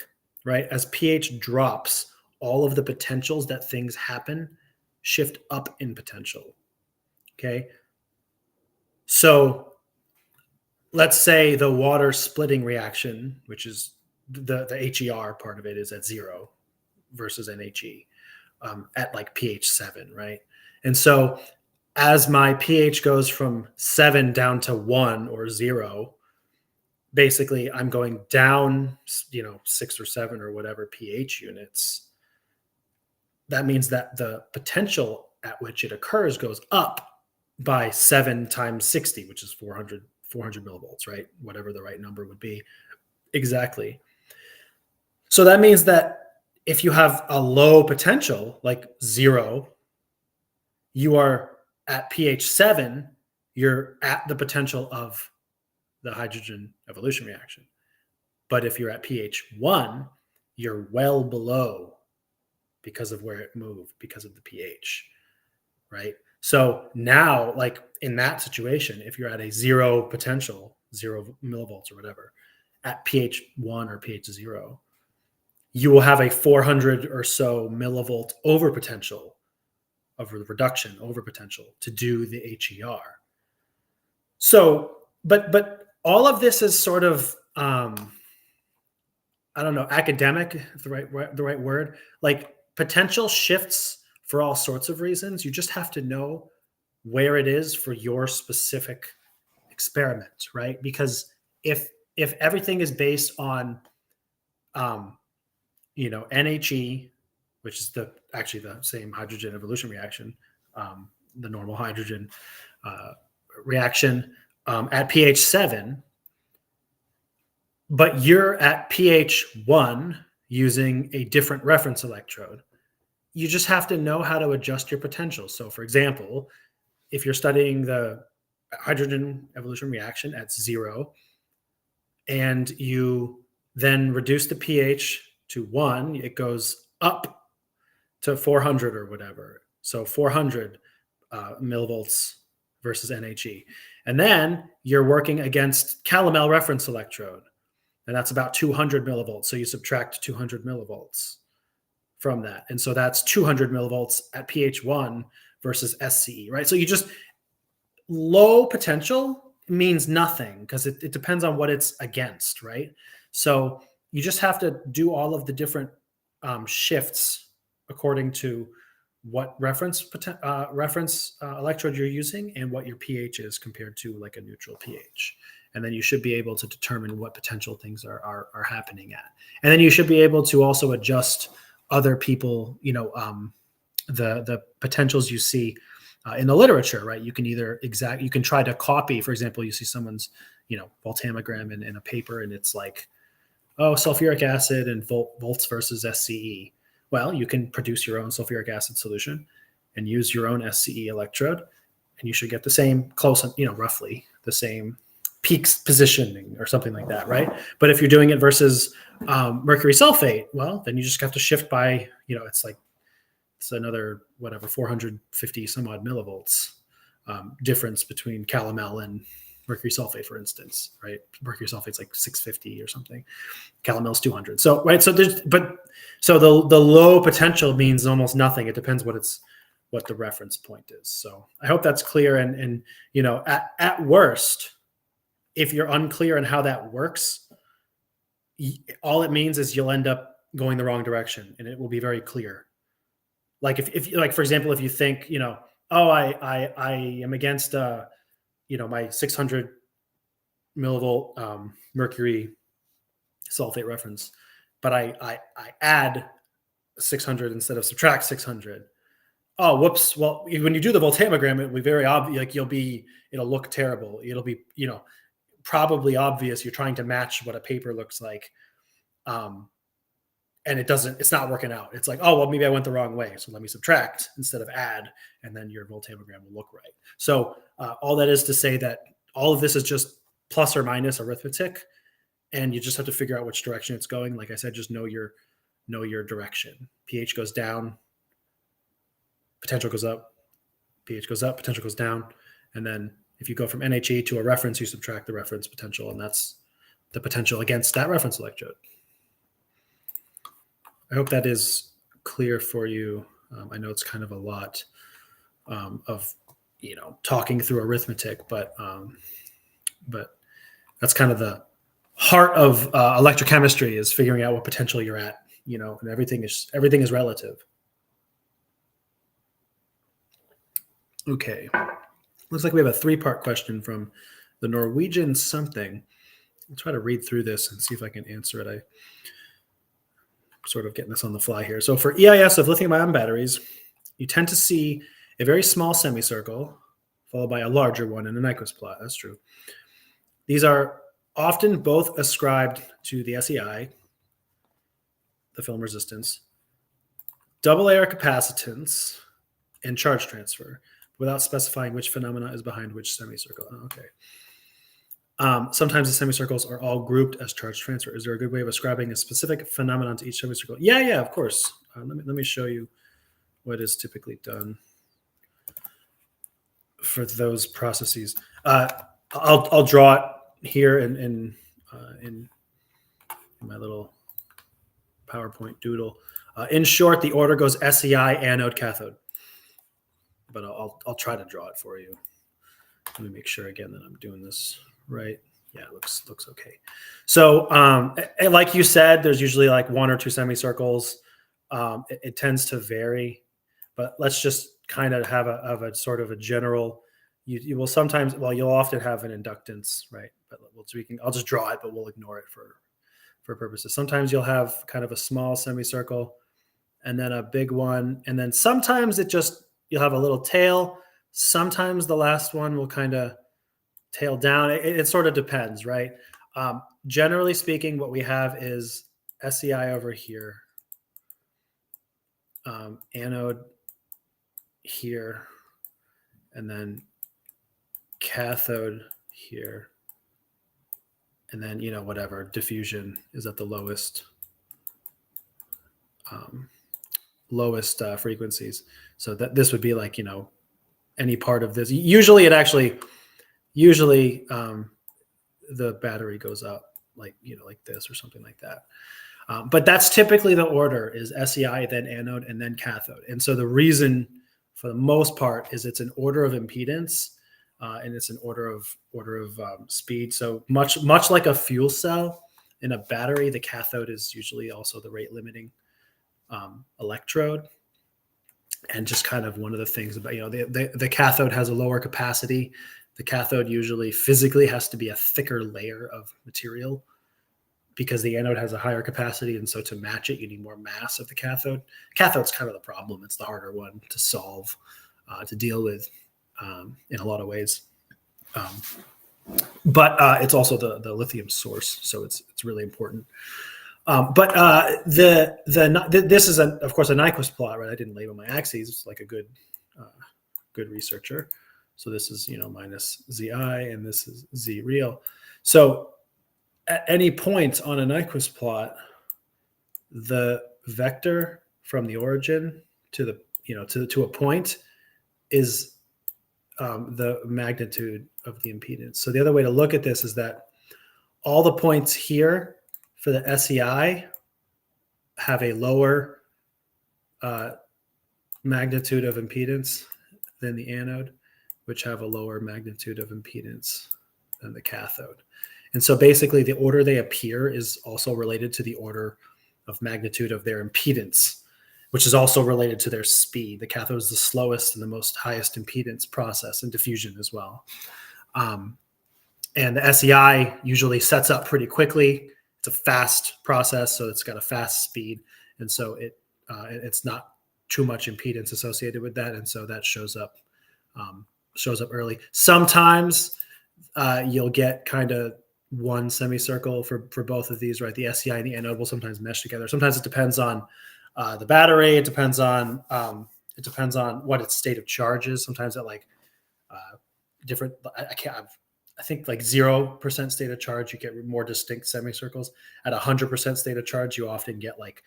right? As pH drops, all of the potentials that things happen shift up in potential, okay? So let's say the water splitting reaction, which is the HER part of it, is at 0 versus NHE at like pH 7, right? And so as my pH goes from 7 down to 1 or 0, basically I'm going down, 6 or 7 or whatever pH units. That means that the potential at which it occurs goes up by 7 times 60, which is 400 millivolts, right? Whatever the right number would be exactly. So that means that if you have a low potential, like 0, you are at pH 7, you're at the potential of the hydrogen evolution reaction. But if you're at pH 1, you're well below because of where it moved, because of the pH, right? So now, like in that situation, if you're at a 0 potential, 0 millivolts or whatever, at pH 1 or pH 0, you will have a 400 or so millivolt overpotential of reduction overpotential to do the HER. So, but all of this is sort of, I don't know, academic, if the right word. Like potential shifts for all sorts of reasons. You just have to know where it is for your specific experiment, right? Because if everything is based on, NHE, which is actually the same hydrogen evolution reaction, the normal hydrogen reaction at pH 7, but you're at pH 1 using a different reference electrode, you just have to know how to adjust your potential. So for example, if you're studying the hydrogen evolution reaction at 0 and you then reduce the pH to 1, it goes up to 400 or whatever. So 400 millivolts versus NHE. And then you're working against calomel reference electrode. And that's about 200 millivolts. So you subtract 200 millivolts from that. And so that's 200 millivolts at pH 1 versus SCE, right? So you just, low potential means nothing because it depends on what it's against, right? So you just have to do all of the different shifts according to what reference electrode you're using and what your pH is compared to like a neutral pH. And then you should be able to determine what potential things are happening at. And then you should be able to also adjust other people, the potentials you see in the literature, right? You can either you can try to copy, for example, you see someone's, voltammogram in a paper and it's like, oh, sulfuric acid and volts versus SCE. Well, you can produce your own sulfuric acid solution and use your own SCE electrode, and you should get the same roughly the same peaks positioning or something like that, right? But if you're doing it versus mercury sulfate, well, then you just have to shift by, it's another 450 some odd millivolts difference between calomel and mercury sulfate, for instance, right? Mercury sulfate's like 650 or something. Calomel's 200. So, right. So the low potential means almost nothing. It depends what the reference point is. So I hope that's clear. And at worst, if you're unclear on how that works, all it means is you'll end up going the wrong direction, and it will be very clear. Like if like, for example, if you think, I am against, my 600 millivolt mercury sulfate reference, but I add 600 instead of subtract 600. Oh, whoops. Well, when you do the voltammogram, it'll be very obvious. Like it'll look terrible. It'll be, probably obvious. You're trying to match what a paper looks like. And it's not working out. It's like, oh, well, maybe I went the wrong way. So let me subtract instead of add, and then your voltammogram will look right. So all that is to say that all of this is just plus or minus arithmetic, and you just have to figure out which direction it's going. Like I said, just know your direction. pH goes down, potential goes up, pH goes up, potential goes down. And then if you go from NHE to a reference, you subtract the reference potential, and that's the potential against that reference electrode. I hope that is clear for you. I know it's kind of a lot of talking through arithmetic, but that's kind of the heart of electrochemistry, is figuring out what potential you're at. And everything is relative. Okay, looks like we have a 3-part question from the Norwegian something. I'll try to read through this and see if I can answer it. I'm sort of getting this on the fly here. So for EIS of lithium-ion batteries, you tend to see a very small semicircle followed by a larger one in a Nyquist plot. That's true. These are often both ascribed to the SEI, the film resistance, double layer capacitance, and charge transfer, without specifying which phenomena is behind which semicircle. Oh, okay. Sometimes the semicircles are all grouped as charge transfer. Is there a good way of ascribing a specific phenomenon to each semicircle? Yeah, of course. Let me show you what is typically done for those processes. I'll draw it here in my little PowerPoint doodle. In short, the order goes SEI, anode, cathode. But I'll try to draw it for you. Let me make sure again that I'm doing this right. Yeah, it looks okay. So like you said, there's usually like 1 or 2 semicircles. It tends to vary, but let's just kind of have a sort of a general. You will sometimes, you'll often have an inductance, right? But I'll just draw it, but we'll ignore it for purposes. Sometimes you'll have kind of a small semicircle and then a big one, and then sometimes you'll have a little tail. Sometimes the last one will kind of tail down. It sort of depends, right? Generally speaking, what we have is SEI over here, anode here, and then cathode here, and then whatever diffusion is at the lowest frequencies. So that this would be like any part of this. Usually the battery goes up like this or something like that. But that's typically the order, is SEI, then anode, and then cathode. And so the reason, for the most part, is it's an order of impedance, and it's an order of speed. So much like a fuel cell in a battery, the cathode is usually also the rate limiting electrode. And just kind of one of the things about the cathode has a lower capacity. The cathode usually physically has to be a thicker layer of material, because the anode has a higher capacity, and so to match it, you need more mass of the cathode. Cathode's kind of the problem. It's the harder one to solve, to deal with in a lot of ways. But it's also the lithium source, so it's really important. But this is of course a Nyquist plot, right? I didn't label my axes like a good researcher. So this is minus Zi, and this is Z real. So at any point on a Nyquist plot, the vector from the origin to the to a point is the magnitude of the impedance. So the other way to look at this is that all the points here for the SEI have a lower magnitude of impedance than the anode, which have a lower magnitude of impedance than the cathode. And so basically the order they appear is also related to the order of magnitude of their impedance, which is also related to their speed. The cathode is the slowest and the most highest impedance process in diffusion as well. And the SEI usually sets up pretty quickly. It's a fast process, so it's got a fast speed. And so it's not too much impedance associated with that. And so that shows up early. Sometimes you'll get kind of one semicircle for both of these, right? The SEI and the anode will sometimes mesh together. Sometimes it depends on the battery. It depends on what its state of charge is. Sometimes at like different, I think like 0% state of charge, you get more distinct semicircles. At 100% state of charge, you often get like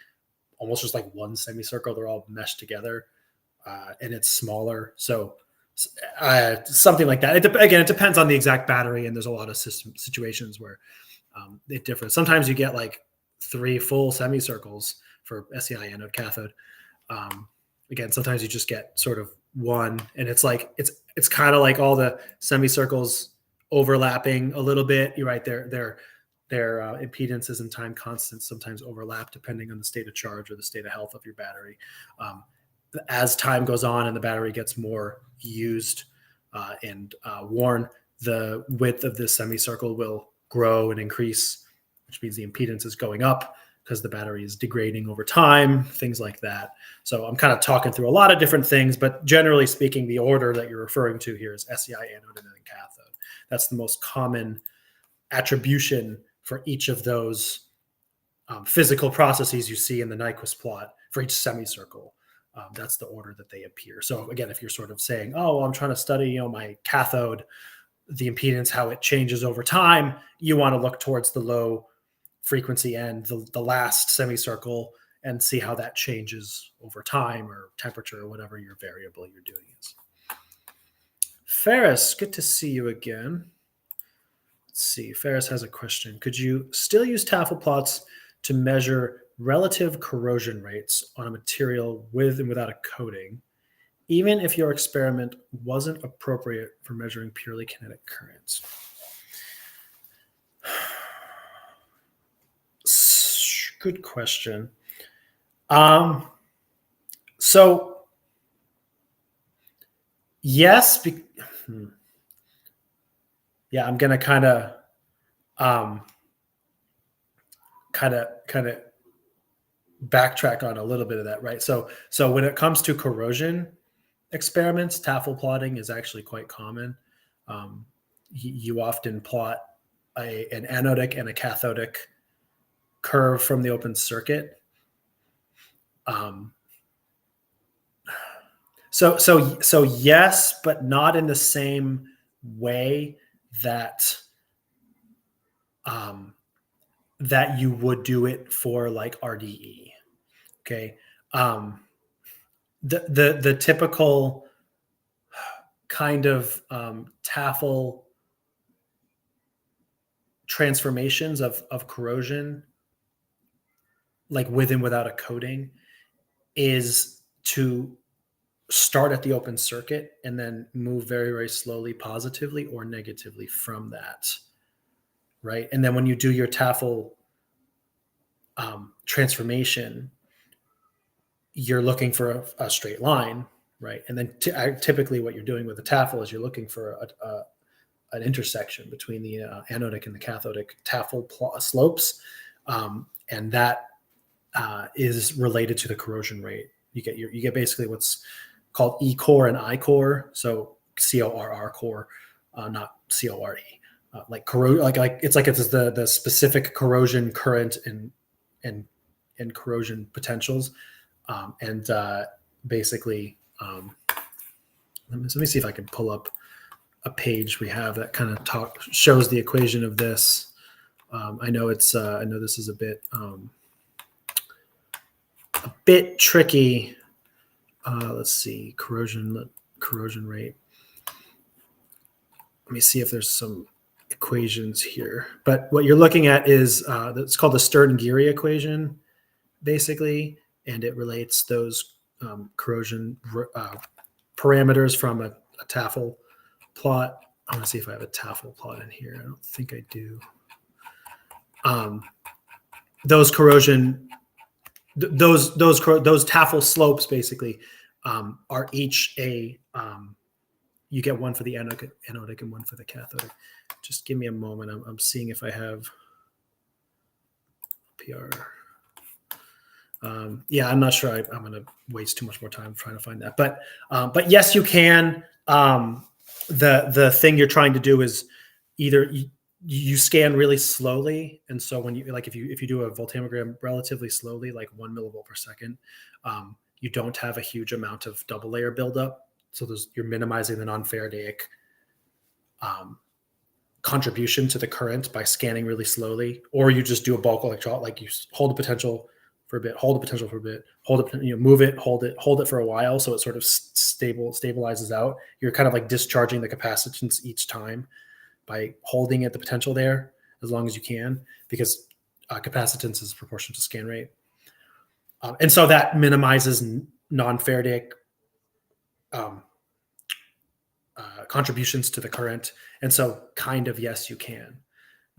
almost just like one semicircle. They're all meshed together, and it's smaller. So something like that. Again, it depends on the exact battery, and there's a lot of situations where it differs. Sometimes you get like 3 full semicircles for SEI, anode, cathode. Again, sometimes you just get sort of one, and it's like it's kind of like all the semicircles overlapping a little bit. You're right, their impedances and time constants sometimes overlap depending on the state of charge or the state of health of your battery. As time goes on and the battery gets more used and worn, the width of this semicircle will grow and increase, which means the impedance is going up because the battery is degrading over time, things like that. So I'm kind of talking through a lot of different things, but generally speaking, the order that you're referring to here is SEI, anode, and then cathode. That's the most common attribution for each of those physical processes you see in the Nyquist plot for each semicircle. That's the order that they appear. So again, if you're sort of saying, oh, well, I'm trying to study, my cathode, the impedance, how it changes over time, you want to look towards the low frequency end, the last semicircle, and see how that changes over time or temperature or whatever your variable you're doing is. Ferris, good to see you again. Let's see, Ferris has a question. Could you still use Tafel plots to measure relative corrosion rates on a material with and without a coating, even if your experiment wasn't appropriate for measuring purely kinetic currents? Good question. So yes, yeah, I'm gonna kind of backtrack on a little bit of that, right? So when it comes to corrosion experiments, Tafel plotting is actually quite common. You often plot an anodic and a cathodic curve from the open circuit. So yes, but not in the same way that that you would do it for like RDE. Okay. The typical kind of Tafel transformations of corrosion, like with and without a coating, is to start at the open circuit and then move very, very slowly positively or negatively from that, right? And then when you do your Tafel transformation, you're looking for a straight line, right? And then typically what you're doing with the Tafel is you're looking for an intersection between the anodic and the cathodic Tafel slopes, and that is related to the corrosion rate. You get basically what's called E core and I core. So CORR core, not CORE. Like it's the specific corrosion current and corrosion potentials, and basically let me see if I can pull up a page we have that kind of shows the equation of this. I know this is a bit tricky. Let's see, corrosion rate. let me see if there's some equations here. But what you're looking at is it's called the Stern-Geary equation, basically, and it relates those corrosion parameters from a Tafel plot. I want to see if I have a Tafel plot in here. I don't think I do. Those corrosion, those Tafel slopes basically are each a. You get one for the anodic and one for the cathodic. Just give me a moment. I'm seeing if I have PR. Yeah, I'm not sure. I'm going to waste too much more time trying to find that. But yes, you can. The thing you're trying to do is either you scan really slowly, and so when you if you do a voltammogram relatively slowly, like 1 millivolt per second, you don't have a huge amount of double layer buildup. So you're minimizing the non-Faradaic contribution to the current by scanning really slowly, or you just do a bulk electrolyte, like you hold the potential for a bit, hold the potential for a bit, hold it, move it, hold it for a while, so it sort of stabilizes out. You're kind of like discharging the capacitance each time by holding at the potential there as long as you can, because capacitance is proportional to scan rate, and so that minimizes non-Faradaic contributions to the current. And so kind of, yes, you can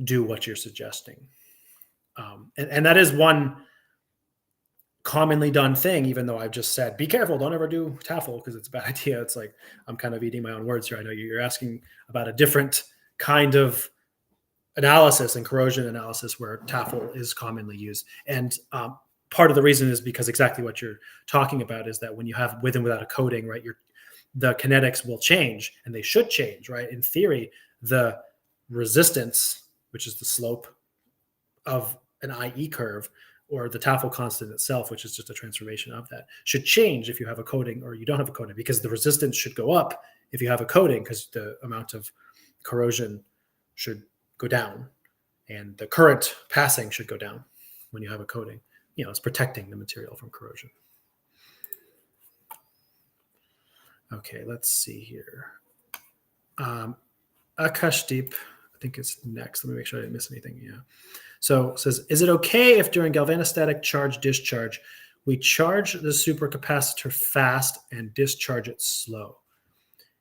do what you're suggesting. And that is one commonly done thing, even though I've just said, be careful, don't ever do Tafel because it's a bad idea. It's like, I'm kind of eating my own words here. I know you're asking about a different kind of analysis and corrosion analysis where Tafel is commonly used. And part of the reason is because exactly what you're talking about is that when you have with and without a coating, right, the kinetics will change, and they should change, right? In theory, the resistance, which is the slope of an IE curve, or the Tafel constant itself, which is just a transformation of that, should change if you have a coating or you don't have a coating, because the resistance should go up if you have a coating, because the amount of corrosion should go down, and the current passing should go down when you have a coating. It's protecting the material from corrosion. Okay, let's see here. Akashdeep, I think it's next. Let me make sure I didn't miss anything. Yeah. So it says, is it okay if during galvanostatic charge discharge, we charge the supercapacitor fast and discharge it slow?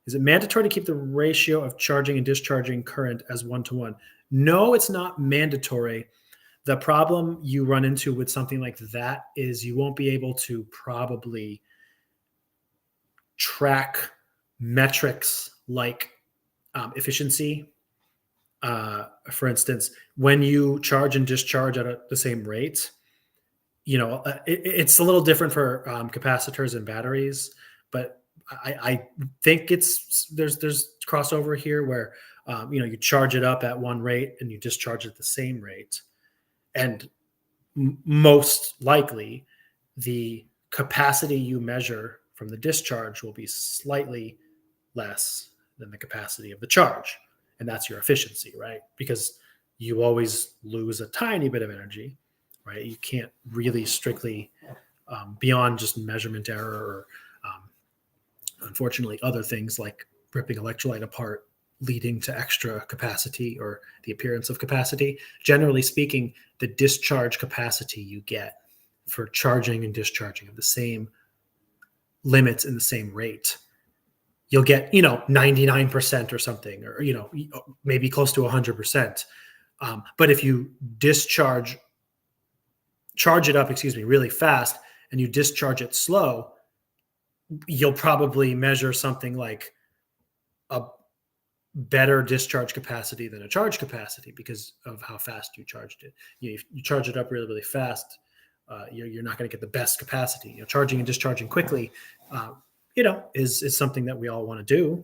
Is it mandatory to keep the ratio of charging and discharging current as 1-to-1? No, it's not mandatory. The problem you run into with something like that is you won't be able to probably track metrics like efficiency. For instance, when you charge and discharge at the same rate, it's a little different for capacitors and batteries, but I think there's crossover here where you charge it up at one rate and you discharge at the same rate, and most likely the capacity you measure from the discharge will be slightly less than the capacity of the charge. And that's your efficiency, right? Because you always lose a tiny bit of energy, right? You can't really strictly, beyond just measurement error or unfortunately other things like ripping electrolyte apart leading to extra capacity or the appearance of capacity. Generally speaking, the discharge capacity you get for charging and discharging of the same limits in the same rate, you'll get 99% or something, or maybe close to 100%. But if you charge it up really fast, and you discharge it slow, you'll probably measure something like a better discharge capacity than a charge capacity because of how fast you charged it. If you charge it up really, really fast, you're not going to get the best capacity. Charging and discharging quickly, is something that we all want to do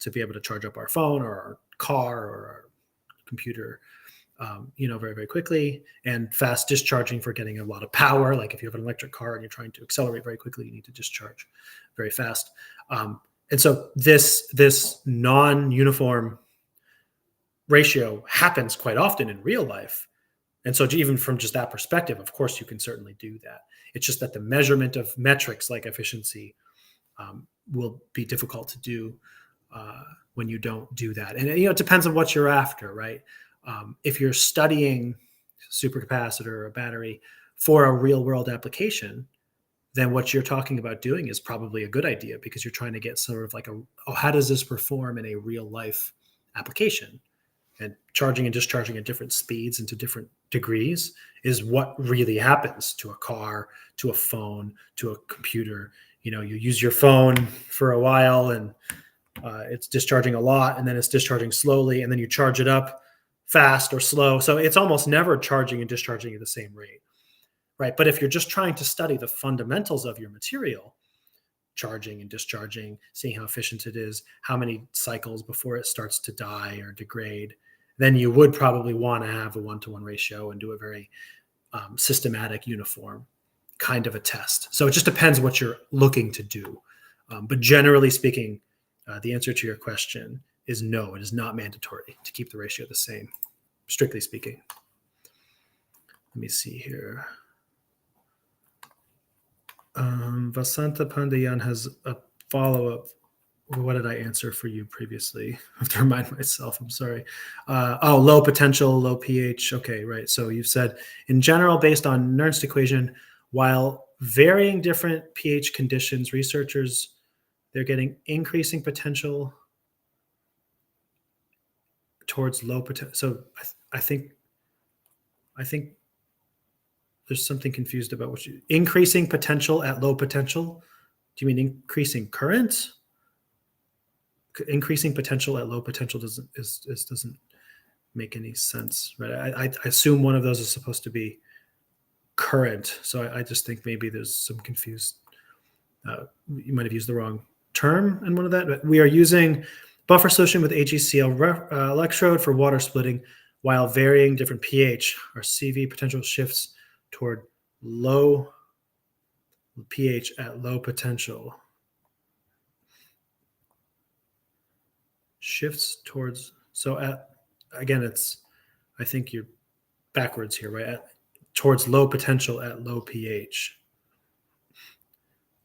to be able to charge up our phone or our car or our computer, very, very quickly. And fast discharging for getting a lot of power. Like if you have an electric car and you're trying to accelerate very quickly, you need to discharge very fast. And so this non-uniform ratio happens quite often in real life. And so even from just that perspective, of course, you can certainly do that. It's just that the measurement of metrics like efficiency will be difficult to do when you don't do that. And it depends on what you're after, right? If you're studying supercapacitor or a battery for a real world application, then what you're talking about doing is probably a good idea, because you're trying to get sort of like how does this perform in a real life application? And charging and discharging at different speeds and to different degrees is what really happens to a car, to a phone, to a computer. You use your phone for a while and it's discharging a lot, and then it's discharging slowly, and then you charge it up fast or slow. So it's almost never charging and discharging at the same rate, right? But if you're just trying to study the fundamentals of your material, charging and discharging, seeing how efficient it is, how many cycles before it starts to die or degrade, then you would probably want to have a 1-to-1 ratio and do a very systematic, uniform kind of a test. So it just depends what you're looking to do. But generally speaking, the answer to your question is no, it is not mandatory to keep the ratio the same, strictly speaking. Let me see here. Vasanta Pandayan has a follow-up. What did I answer for you previously? I have to remind myself. I'm sorry. Low potential, low pH. Okay, right. So you've said, in general, based on Nernst equation, while varying different pH conditions, researchers, they're getting increasing potential towards low potential. So I think there's something confused about what you increasing potential at low potential. Do you mean increasing current? Increasing potential at low potential doesn't make any sense, right? I assume one of those is supposed to be current, so I just think maybe there's some confused. You might have used the wrong term in one of that. But we are using buffer solution with AgCl electrode for water splitting while varying different pH. Our CV potential shifts toward low pH at low potential. Shifts towards, so at, again, it's, I think you're backwards here, right? Towards low potential at low pH.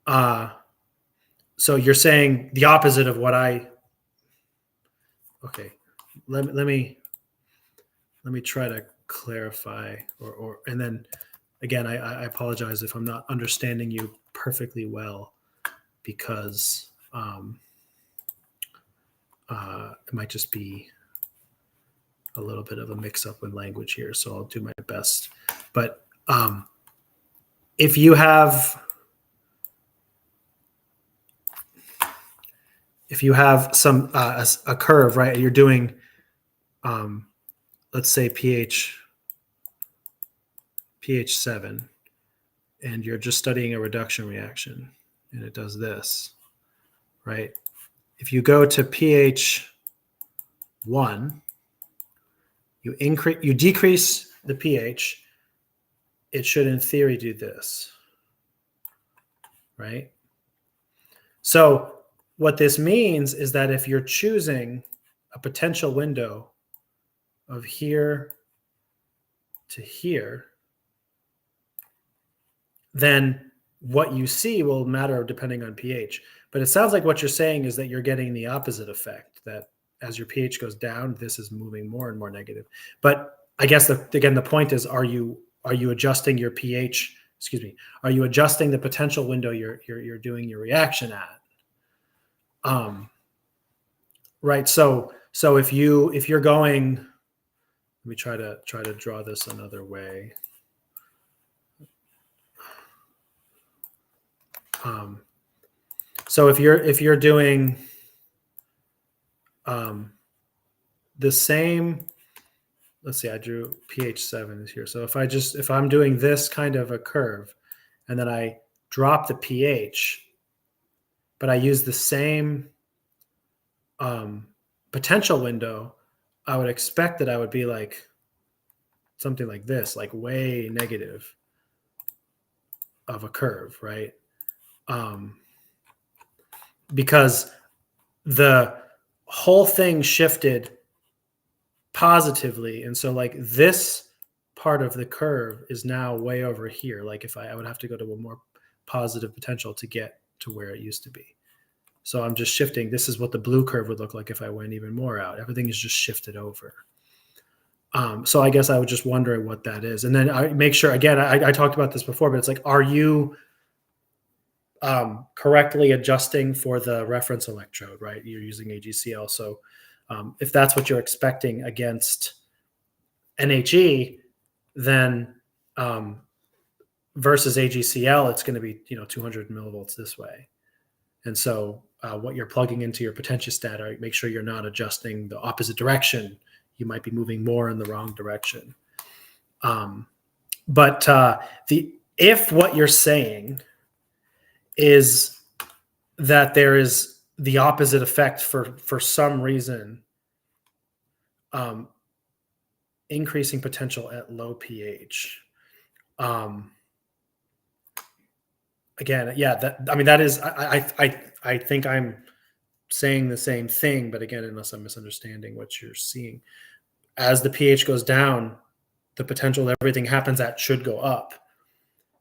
So you're saying the opposite of what okay, let me try to clarify, and then again, I apologize if I'm not understanding you perfectly well, because it might just be a little bit of a mix-up with language here, so I'll do my best. But if you have some a curve, right? You're doing, let's say pH 7, and you're just studying a reduction reaction, and it does this, right? If you go to pH 1, you decrease the pH, it should in theory do this, right? So what this means is that if you're choosing a potential window of here to here, then what you see will matter depending on pH. But it sounds like what you're saying is that you're getting the opposite effect, that as your pH goes down, this is moving more and more negative. But I guess again, the point is, are you adjusting your pH? Excuse me. Are you adjusting the potential window you're doing your reaction at? Right. So if you're going, let me try to draw this another way. So if you're doing the same, let's see, I drew pH 7 is here. So if I'm doing this kind of a curve, and then I drop the pH, but I use the same potential window, I would expect that I would be like something like this, like way negative of a curve, right? Because the whole thing shifted positively. And so like this part of the curve is now way over here. Like if I would have to go to a more positive potential to get to where it used to be. So I'm just shifting. This is what the blue curve would look like if I went even more out. Everything is just shifted over. So I guess I was just wondering what that is. And then I make sure, again, I talked about this before, but it's like, are you correctly adjusting for the reference electrode, right? You're using AGCL. So if that's what you're expecting against NHE, then versus AGCL, it's going to be 200 millivolts this way. And so what you're plugging into your potentiostat, right, make sure you're not adjusting the opposite direction. You might be moving more in the wrong direction. But if what you're saying is that there is the opposite effect for some reason, increasing potential at low pH. Again, yeah, that is, I think I'm saying the same thing, but again, unless I'm misunderstanding what you're seeing, as the pH goes down, the potential that everything happens at should go up,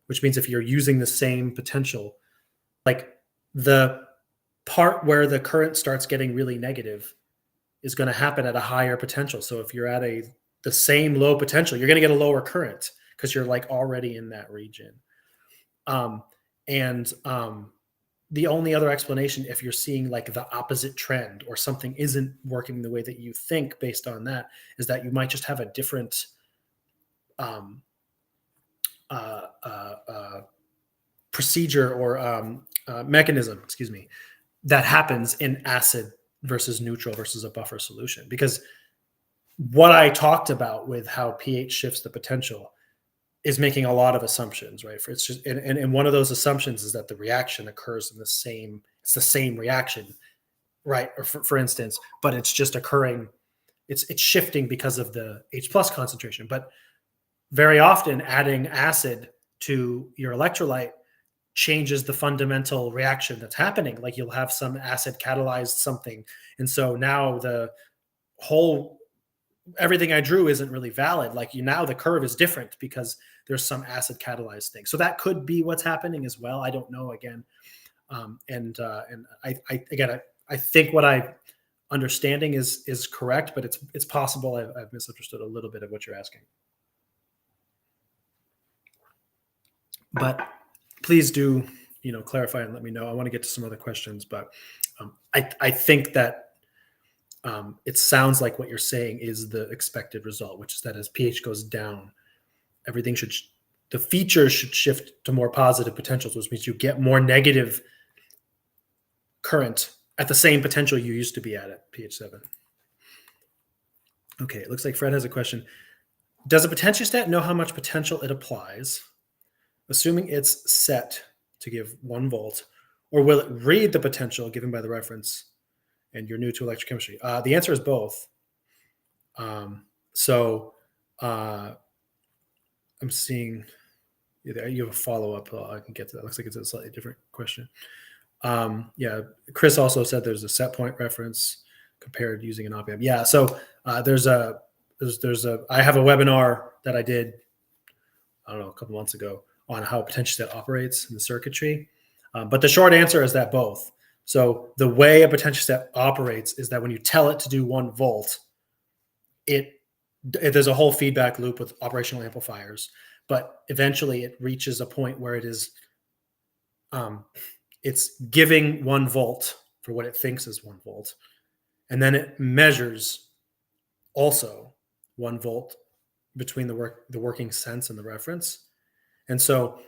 which means if you're using the same potential, like the part where the current starts getting really negative is going to happen at a higher potential. So if you're at the same low potential, you're going to get a lower current because you're like already in that region. The only other explanation, if you're seeing like the opposite trend or something isn't working the way that you think based on that, is that you might just have a different procedure or mechanism, that happens in acid versus neutral versus a buffer solution. Because what I talked about with how pH shifts the potential is making a lot of assumptions, right? It's just, and one of those assumptions is that the reaction occurs in it's the same reaction, right? Or for instance, but it's just occurring, it's shifting because of the H+ concentration. But very often adding acid to your electrolyte changes the fundamental reaction that's happening. Like you'll have some acid catalyzed something. And so now everything I drew isn't really valid. Like now the curve is different because there's some acid catalyzed thing. So that could be what's happening as well. I don't know again. I think what I'm understanding is correct, but it's possible I've misunderstood a little bit of what you're asking. But please do, clarify and let me know. I want to get to some other questions, but I think that it sounds like what you're saying is the expected result, which is that as pH goes down, the features should shift to more positive potentials, which means you get more negative current at the same potential you used to be at pH 7. Okay, it looks like Fred has a question. Does a potentiostat know how much potential it applies, assuming it's set to give 1 volt, or will it read the potential given by the reference? And you're new to electrochemistry. The answer is both. I'm seeing you have a follow-up. I can get to that. Looks like it's a slightly different question. Chris also said there's a set point reference compared using an op-amp. Yeah, so I have a webinar that I did, I don't know, a couple months ago on how potentiostat operates in the circuitry. But the short answer is that both. So the way a potentiostat operates is that when you tell it to do 1 volt, there's a whole feedback loop with operational amplifiers, but eventually it reaches a point where it's giving 1 volt for what it thinks is 1 volt. And then it measures also 1 volt between the working sense and the reference. And so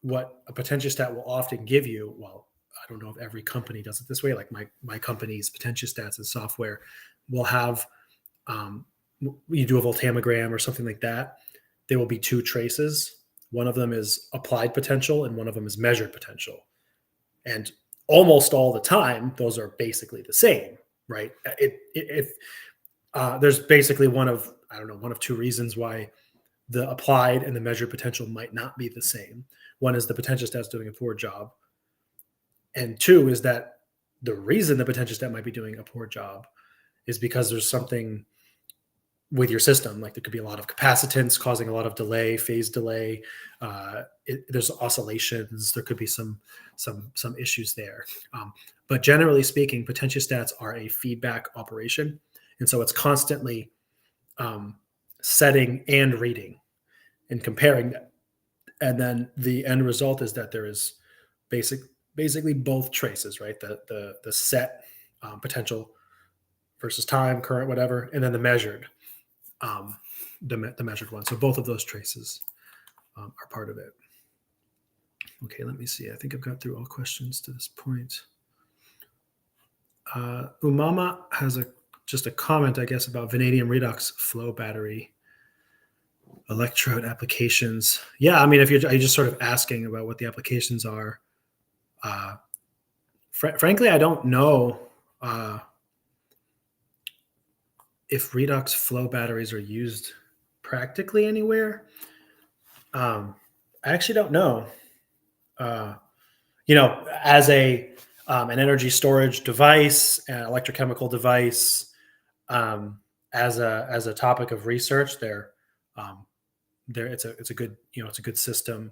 what a potentiostat will often give you, well, I don't know if every company does it this way. Like my company's potentiostats and software will have, you do a voltammogram or something like that. There will be 2 traces. One of them is applied potential and one of them is measured potential. And almost all the time, those are basically the same, right? There's basically one of 2 reasons why the applied and the measured potential might not be the same. One is the potentiostat's doing a poor job. And 2 is that the reason the potentiostat might be doing a poor job is because there's something with your system. Like there could be a lot of capacitance causing a lot of delay, phase delay. There's oscillations. There could be some issues there. But generally speaking, potentiostats are a feedback operation, and so it's constantly setting and reading and comparing them. And then the end result is that there is basically both traces, right? The set potential versus time, current, whatever, and then the measured, the measured one. So both of those traces are part of it. Okay, let me see. I think I've got through all questions to this point. Umama has just a comment, I guess, about vanadium redox flow battery electrode applications. Yeah, I mean, if you're just sort of asking about what the applications are, frankly, I don't know if redox flow batteries are used practically anywhere. I actually don't know. As an energy storage device, an electrochemical device, as a topic of research, it's a good system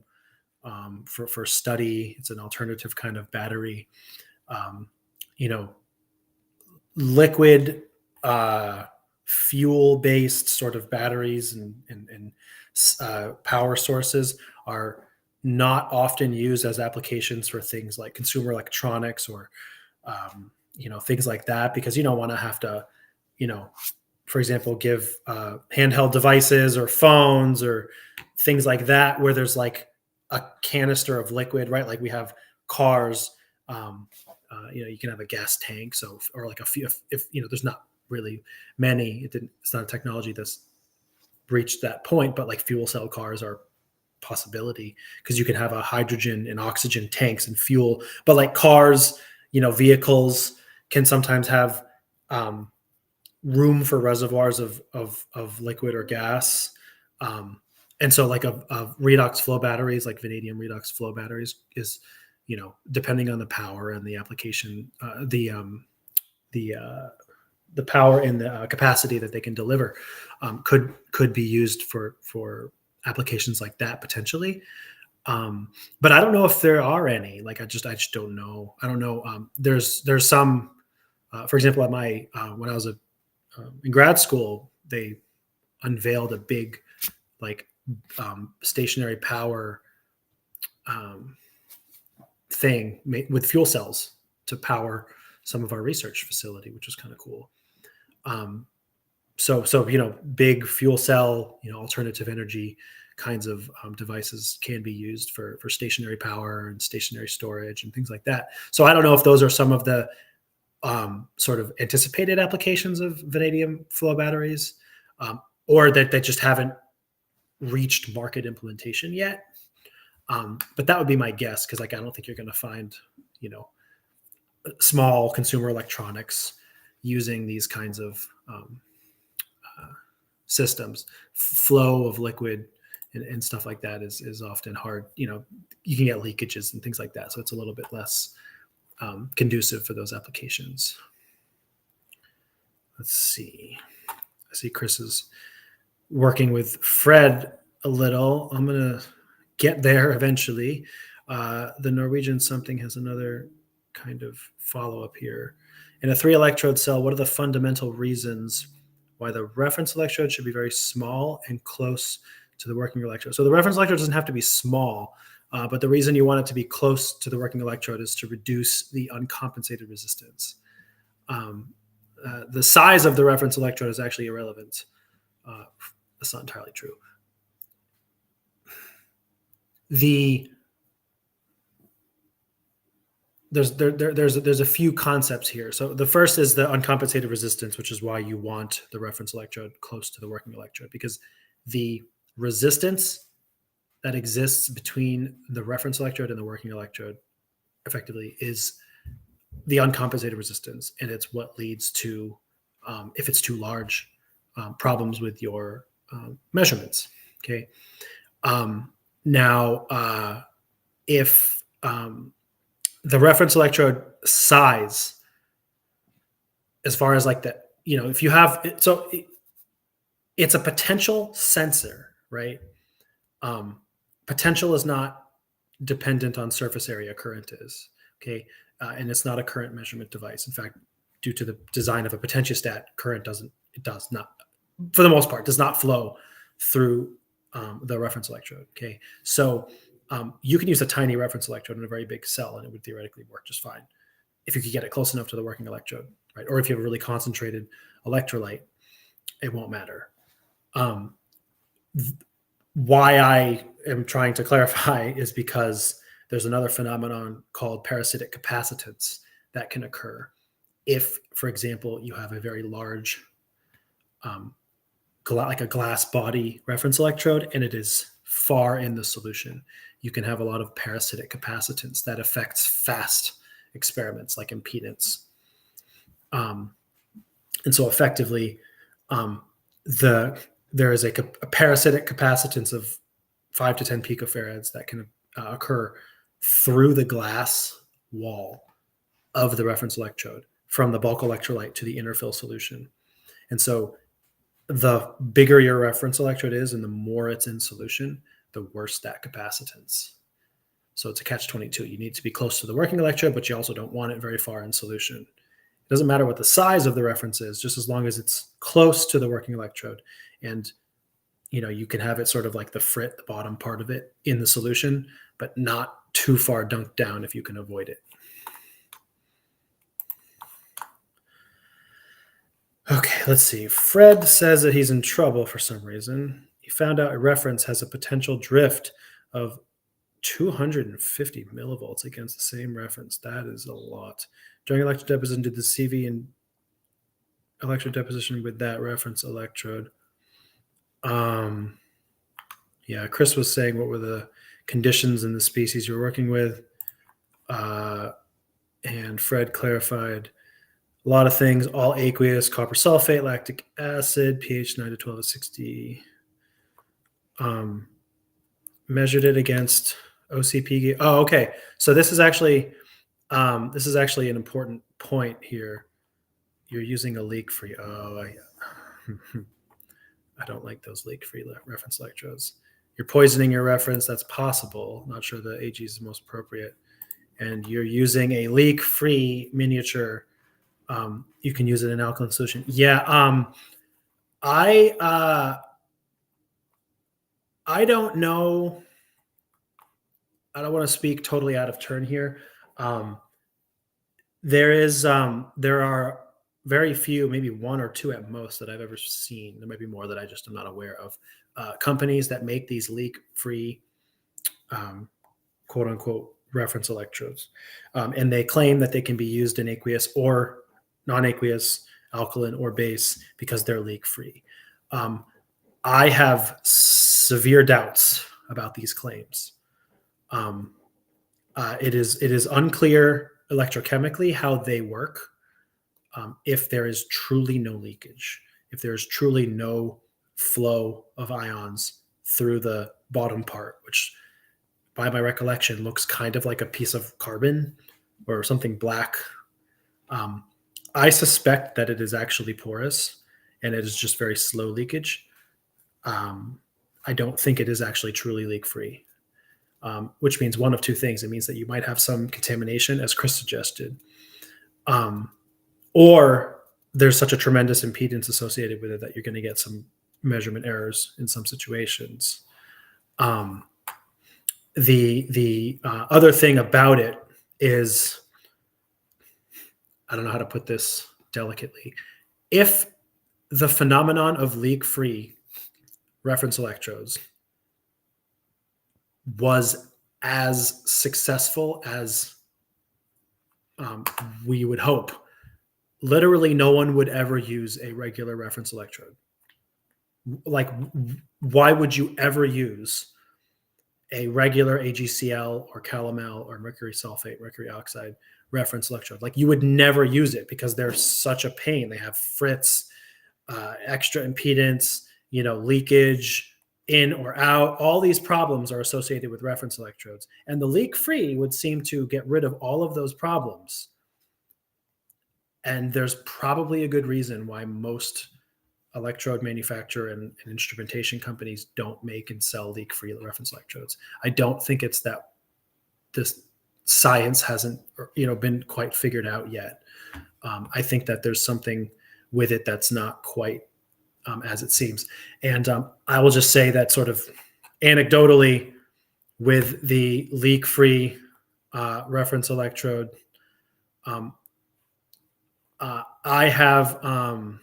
for study. It's an alternative kind of battery. Liquid fuel-based sort of batteries and power sources are not often used as applications for things like consumer electronics or things like that, because you don't want to have to, for example, give handheld devices or phones or things like that where there's like a canister of liquid, right? Like we have cars, you can have a gas tank. So, or like if there's not really many, it's not a technology that's reached that point, but like fuel cell cars are possibility because you can have a hydrogen and oxygen tanks and fuel, but like cars, vehicles can sometimes have room for reservoirs of liquid or gas. And so like a redox flow batteries, like vanadium redox flow batteries is, depending on the power and the application, the power and the capacity that they can deliver, could be used for applications like that potentially. But I don't know if there are any. Like I just don't know. I don't know. There's some, for example, at my when I was in grad school, they unveiled a big stationary power thing with fuel cells to power some of our research facility, which was kind of cool. So big fuel cell, alternative energy kinds of devices can be used for stationary power and stationary storage and things like that. So I don't know if those are some of the sort of anticipated applications of vanadium flow batteries, or that just haven't reached market implementation yet. But that would be my guess, because I don't think you're going to find, small consumer electronics using these kinds of systems. Flow of liquid and stuff like that is often hard. You can get leakages and things like that. So it's a little bit less conducive for those applications. Let's see. I see Chris is working with Fred a little. I'm going to get there eventually. The Norwegian something has another kind of follow-up here. In a 3-electrode cell, what are the fundamental reasons why the reference electrode should be very small and close to the working electrode? So the reference electrode doesn't have to be small, but the reason you want it to be close to the working electrode is to reduce the uncompensated resistance. The size of the reference electrode is actually irrelevant. That's not entirely true. There's a few concepts here. So the first is the uncompensated resistance, which is why you want the reference electrode close to the working electrode, because the resistance that exists between the reference electrode and the working electrode effectively is the uncompensated resistance, and it's what leads to, if it's too large, problems with your measurements. Okay. Now, if the reference electrode size, as far as like the, if you have, so it's a potential sensor, right? Potential is not dependent on surface area, current is, okay? And it's not a current measurement device. In fact, due to the design of a potentiostat, current does not, for the most part, does not flow through the reference electrode, okay? So you can use a tiny reference electrode in a very big cell and it would theoretically work just fine if you could get it close enough to the working electrode, right? Or if you have a really concentrated electrolyte, it won't matter. Why I am trying to clarify is because there's another phenomenon called parasitic capacitance that can occur if, for example, you have a very large, like a glass body reference electrode and it is far in the solution. You can have a lot of parasitic capacitance that affects fast experiments like impedance. And so effectively, there is a parasitic capacitance of 5 to 10 picofarads that can occur through the glass wall of the reference electrode from the bulk electrolyte to the interfill solution. And so the bigger your reference electrode is and the more it's in solution, the worse that capacitance. So it's a catch-22. You need to be close to the working electrode, but you also don't want it very far in solution. It doesn't matter what the size of the reference is, just as long as it's close to the working electrode. And you can have it sort of like the frit, the bottom part of it in the solution, but not too far dunked down if you can avoid it. Okay, let's see. Fred says that he's in trouble for some reason. He found out a reference has a potential drift of 250 millivolts against the same reference. That is a lot. During electrodeposition, did the CV and electrodeposition with that reference electrode? Yeah, Chris was saying what were the conditions in the species you're working with. And Fred clarified a lot of things, all aqueous, copper sulfate, lactic acid, pH 9 to 12 is 60. Measured it against OCP. Oh, okay. So this is actually an important point here. You're using a leak-free. I don't like those leak-free reference electrodes. You're poisoning your reference. That's possible. Not sure the AG is the most appropriate. And you're using a leak-free miniature. You can use it in alkaline solution. Yeah. I don't know. I don't want to speak totally out of turn here. There are very few, maybe one or two at most that I've ever seen. There might be more that I just am not aware of. Companies that make these leak-free, quote unquote, reference electrodes. And they claim that they can be used in aqueous or non-aqueous, alkaline or base because they're leak-free. I have severe doubts about these claims. It is unclear electrochemically how they work. If there is truly no leakage, if there is truly no flow of ions through the bottom part, which by my recollection looks kind of like a piece of carbon or something black. I suspect that it is actually porous and it is just very slow leakage. I don't think it is actually truly leak-free, which means one of two things. It means that you might have some contamination, as Chris suggested, or there's such a tremendous impedance associated with it that you're going to get some measurement errors in some situations. The other thing about it is, I don't know how to put this delicately. If the phenomenon of leak-free reference electrodes was as successful as we would hope, literally no one would ever use a regular reference electrode. Like, why would you ever use a regular AgCl or calomel or mercury sulfate, mercury oxide reference electrode? Like, you would never use it because they're such a pain. They have frits, extra impedance, leakage in or out. All these problems are associated with reference electrodes. And the leak-free would seem to get rid of all of those problems. And there's probably a good reason why most electrode manufacturer and instrumentation companies don't make and sell leak-free reference electrodes. I don't think it's that this science hasn't, been quite figured out yet. I think that there's something with it that's not quite as it seems. And I will just say that sort of anecdotally with the leak-free reference electrode, I have, I'm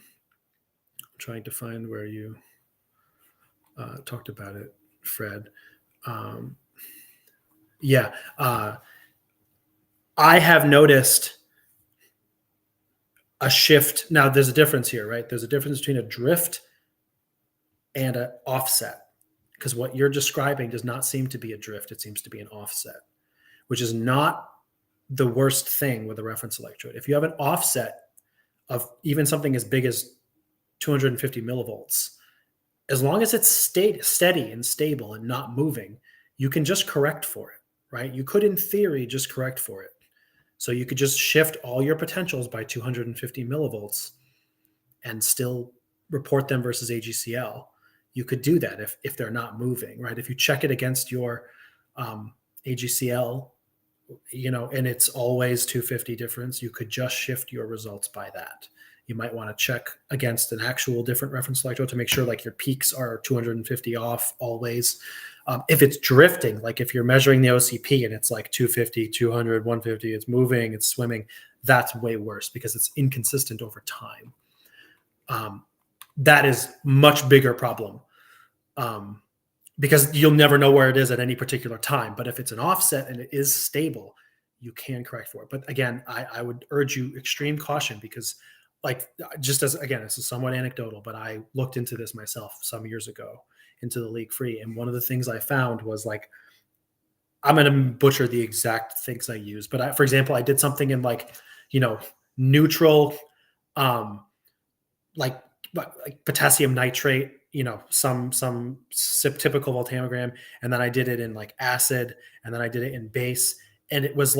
trying to find where you talked about it, Fred. I have noticed a shift. Now, there's a difference here, right? There's a difference between a drift and an offset, because what you're describing does not seem to be a drift. It seems to be an offset, which is not the worst thing with a reference electrode. If you have an offset of even something as big as 250 millivolts, as long as it's steady and stable and not moving, you can just correct for it, right? You could, in theory, just correct for it. So you could just shift all your potentials by 250 millivolts and still report them versus AGCL. You could do that if they're not moving, right? If you check it against your AGCL, and it's always 250 difference, you could just shift your results by that. You might want to check against an actual different reference electrode to make sure like your peaks are 250 off always. If it's drifting, like if you're measuring the OCP and it's like 250, 200, 150, it's moving, it's swimming, that's way worse because it's inconsistent over time. That is much bigger problem because you'll never know where it is at any particular time. But if it's an offset and it is stable, you can correct for it. But again, I would urge you extreme caution because this is somewhat anecdotal, but I looked into this myself some years ago into the leak-free. And one of the things I found was I'm going to butcher the exact things I use. But for example, I did something in neutral, like potassium nitrate, some typical voltammogram. And then I did it in acid, and then I did it in base. And it was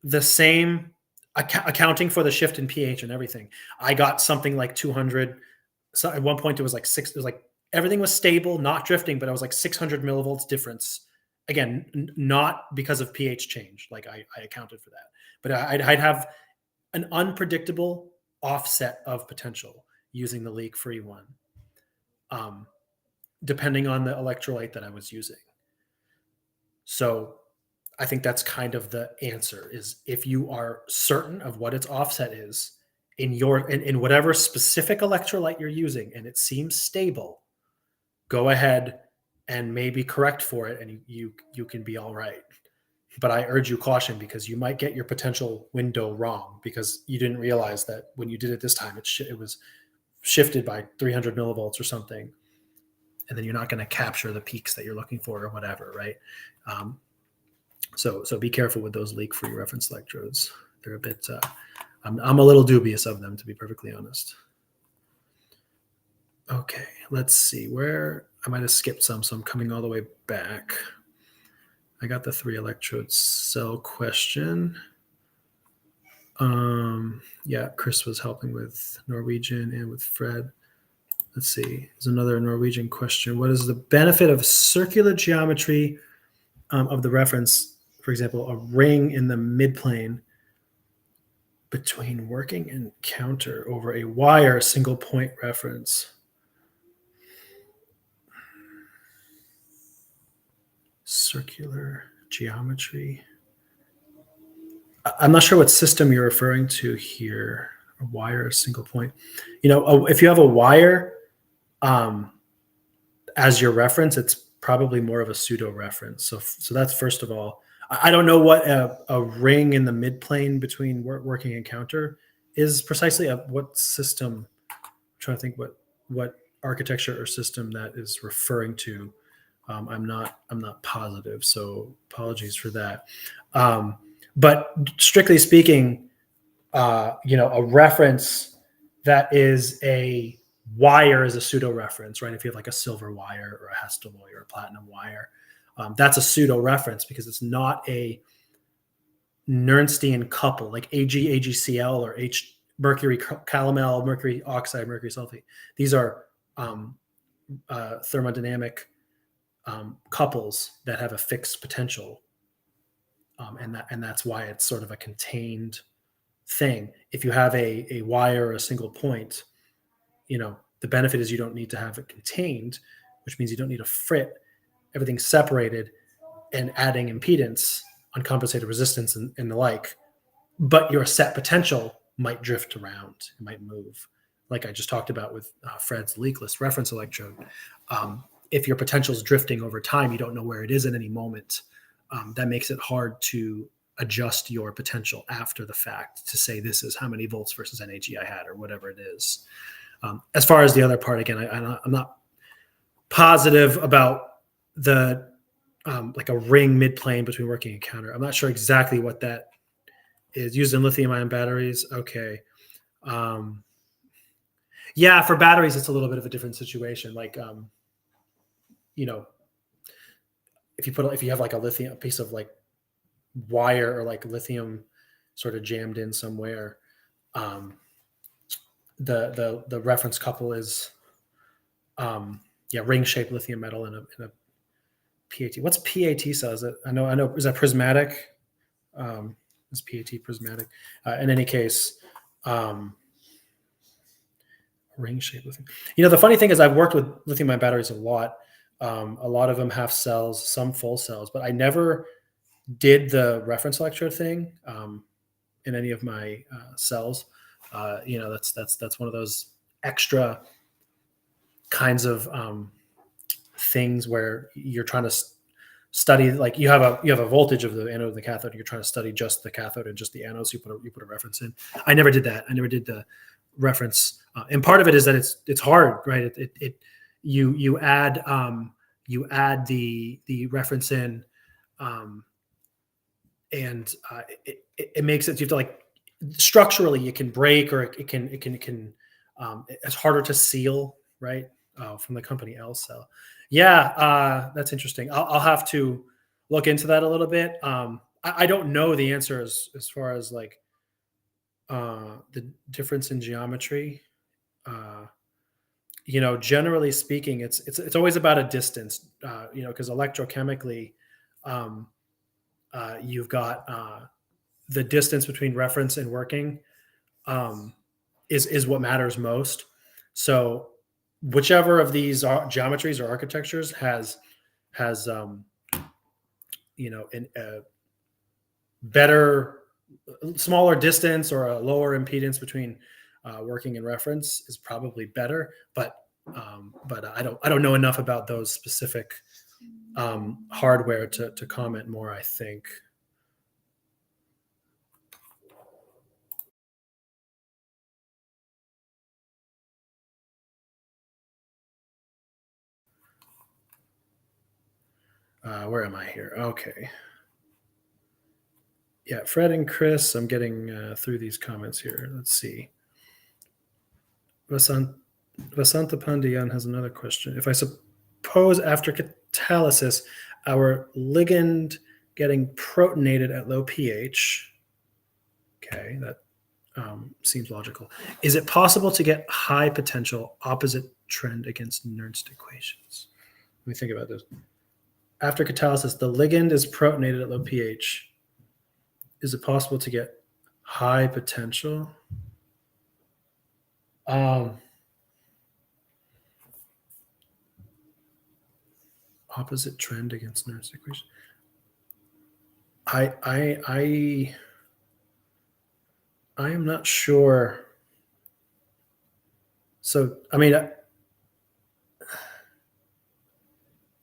the same accounting for the shift in pH and everything. I got something like 200. So at one point it was 6. It was everything was stable, not drifting, but I was 600 millivolts difference. Again, not because of pH change. I accounted for that, but I'd have an unpredictable offset of potential using the leak-free one, depending on the electrolyte that I was using. So I think that's kind of the answer, is if you are certain of what its offset is in whatever specific electrolyte you're using and it seems stable, go ahead and maybe correct for it and you can be all right. But I urge you caution because you might get your potential window wrong because you didn't realize that when you did it this time, it was shifted by 300 millivolts or something. And then you're not going to capture the peaks that you're looking for or whatever, right? So be careful with those leak-free reference electrodes. They're a bit, I'm a little dubious of them, to be perfectly honest. Okay, let's see where I might have skipped some, so I'm coming all the way back. I got the 3 electrode cell question. Yeah, Chris was helping with Norwegian and with Fred. Let's see, there's another Norwegian question. What is the benefit of circular geometry of the reference? For example, a ring in the midplane between working and counter over a wire single point reference. Circular geometry. I'm not sure what system you're referring to here. A wire, a single point. If you have a wire as your reference, it's probably more of a pseudo reference. So that's first of all. I don't know what a ring in the midplane between working and counter is precisely. What system? I'm trying to think what architecture or system that is referring to. I'm not positive, so apologies for that. But strictly speaking, a reference that is a wire is a pseudo reference, right? If you have a silver wire or a Hastelloy or a platinum wire, that's a pseudo reference because it's not a Nernstian couple like AgCl or H mercury calomel, mercury oxide, mercury sulfate. These are thermodynamic couples that have a fixed potential, and that's why it's sort of a contained thing. If you have a wire or a single point, the benefit is you don't need to have it contained, which means you don't need a frit. Everything's separated, and adding impedance, uncompensated resistance, and the like. But your set potential might drift around, it might move, like I just talked about with Fred's leakless reference electrode. If your potential is drifting over time, you don't know where it is at any moment. That makes it hard to adjust your potential after the fact to say this is how many volts versus NAG I had or whatever it is. As far as the other part, again, I'm not positive about the like a ring midplane between working and counter. I'm not sure exactly what that is. Used in lithium-ion batteries. Okay. Yeah, for batteries, it's a little bit of a different situation. Like, if you have like a piece of like wire or like lithium sort of jammed in somewhere, the reference couple is ring-shaped lithium metal in a PAT. What's PAT cell? Is it? I know. Is that prismatic? Is PAT prismatic? In any case, ring-shaped lithium. The funny thing is, I've worked with lithium-ion batteries a lot. A lot of them have cells, some full cells, but I never did the reference electrode thing in any of my cells. That's one of those extra kinds of things where you're trying to study, like you have a voltage of the anode and the cathode, and you're trying to study just the cathode and just the anode. So you put a reference in. I never did that. I never did the reference, and part of it is that it's hard, right? You add the reference in, and it makes it, you have to, like, structurally it can break, or it can it's harder to seal, right? From the company L-Cell. Yeah, that's interesting. I'll have to look into that a little bit. I don't know the answer as far as like the difference in geometry. Generally speaking, it's always about a distance, because electrochemically, you've got the distance between reference and working is what matters most. So whichever of these geometries or architectures has a better, smaller distance or a lower impedance between working and reference is probably better, but I don't know enough about those specific hardware to comment more, I think. Where am I here? Okay. Yeah, Fred and Chris, I'm getting through these comments here. Let's see. Vasanta Pandian has another question. If I suppose after catalysis, our ligand getting protonated at low pH, okay, that seems logical. Is it possible to get high potential opposite trend against Nernst equations? Let me think about this. After catalysis, the ligand is protonated at low pH. Is it possible to get high potential? Opposite trend against Nernst equation. I am not sure. So, I mean,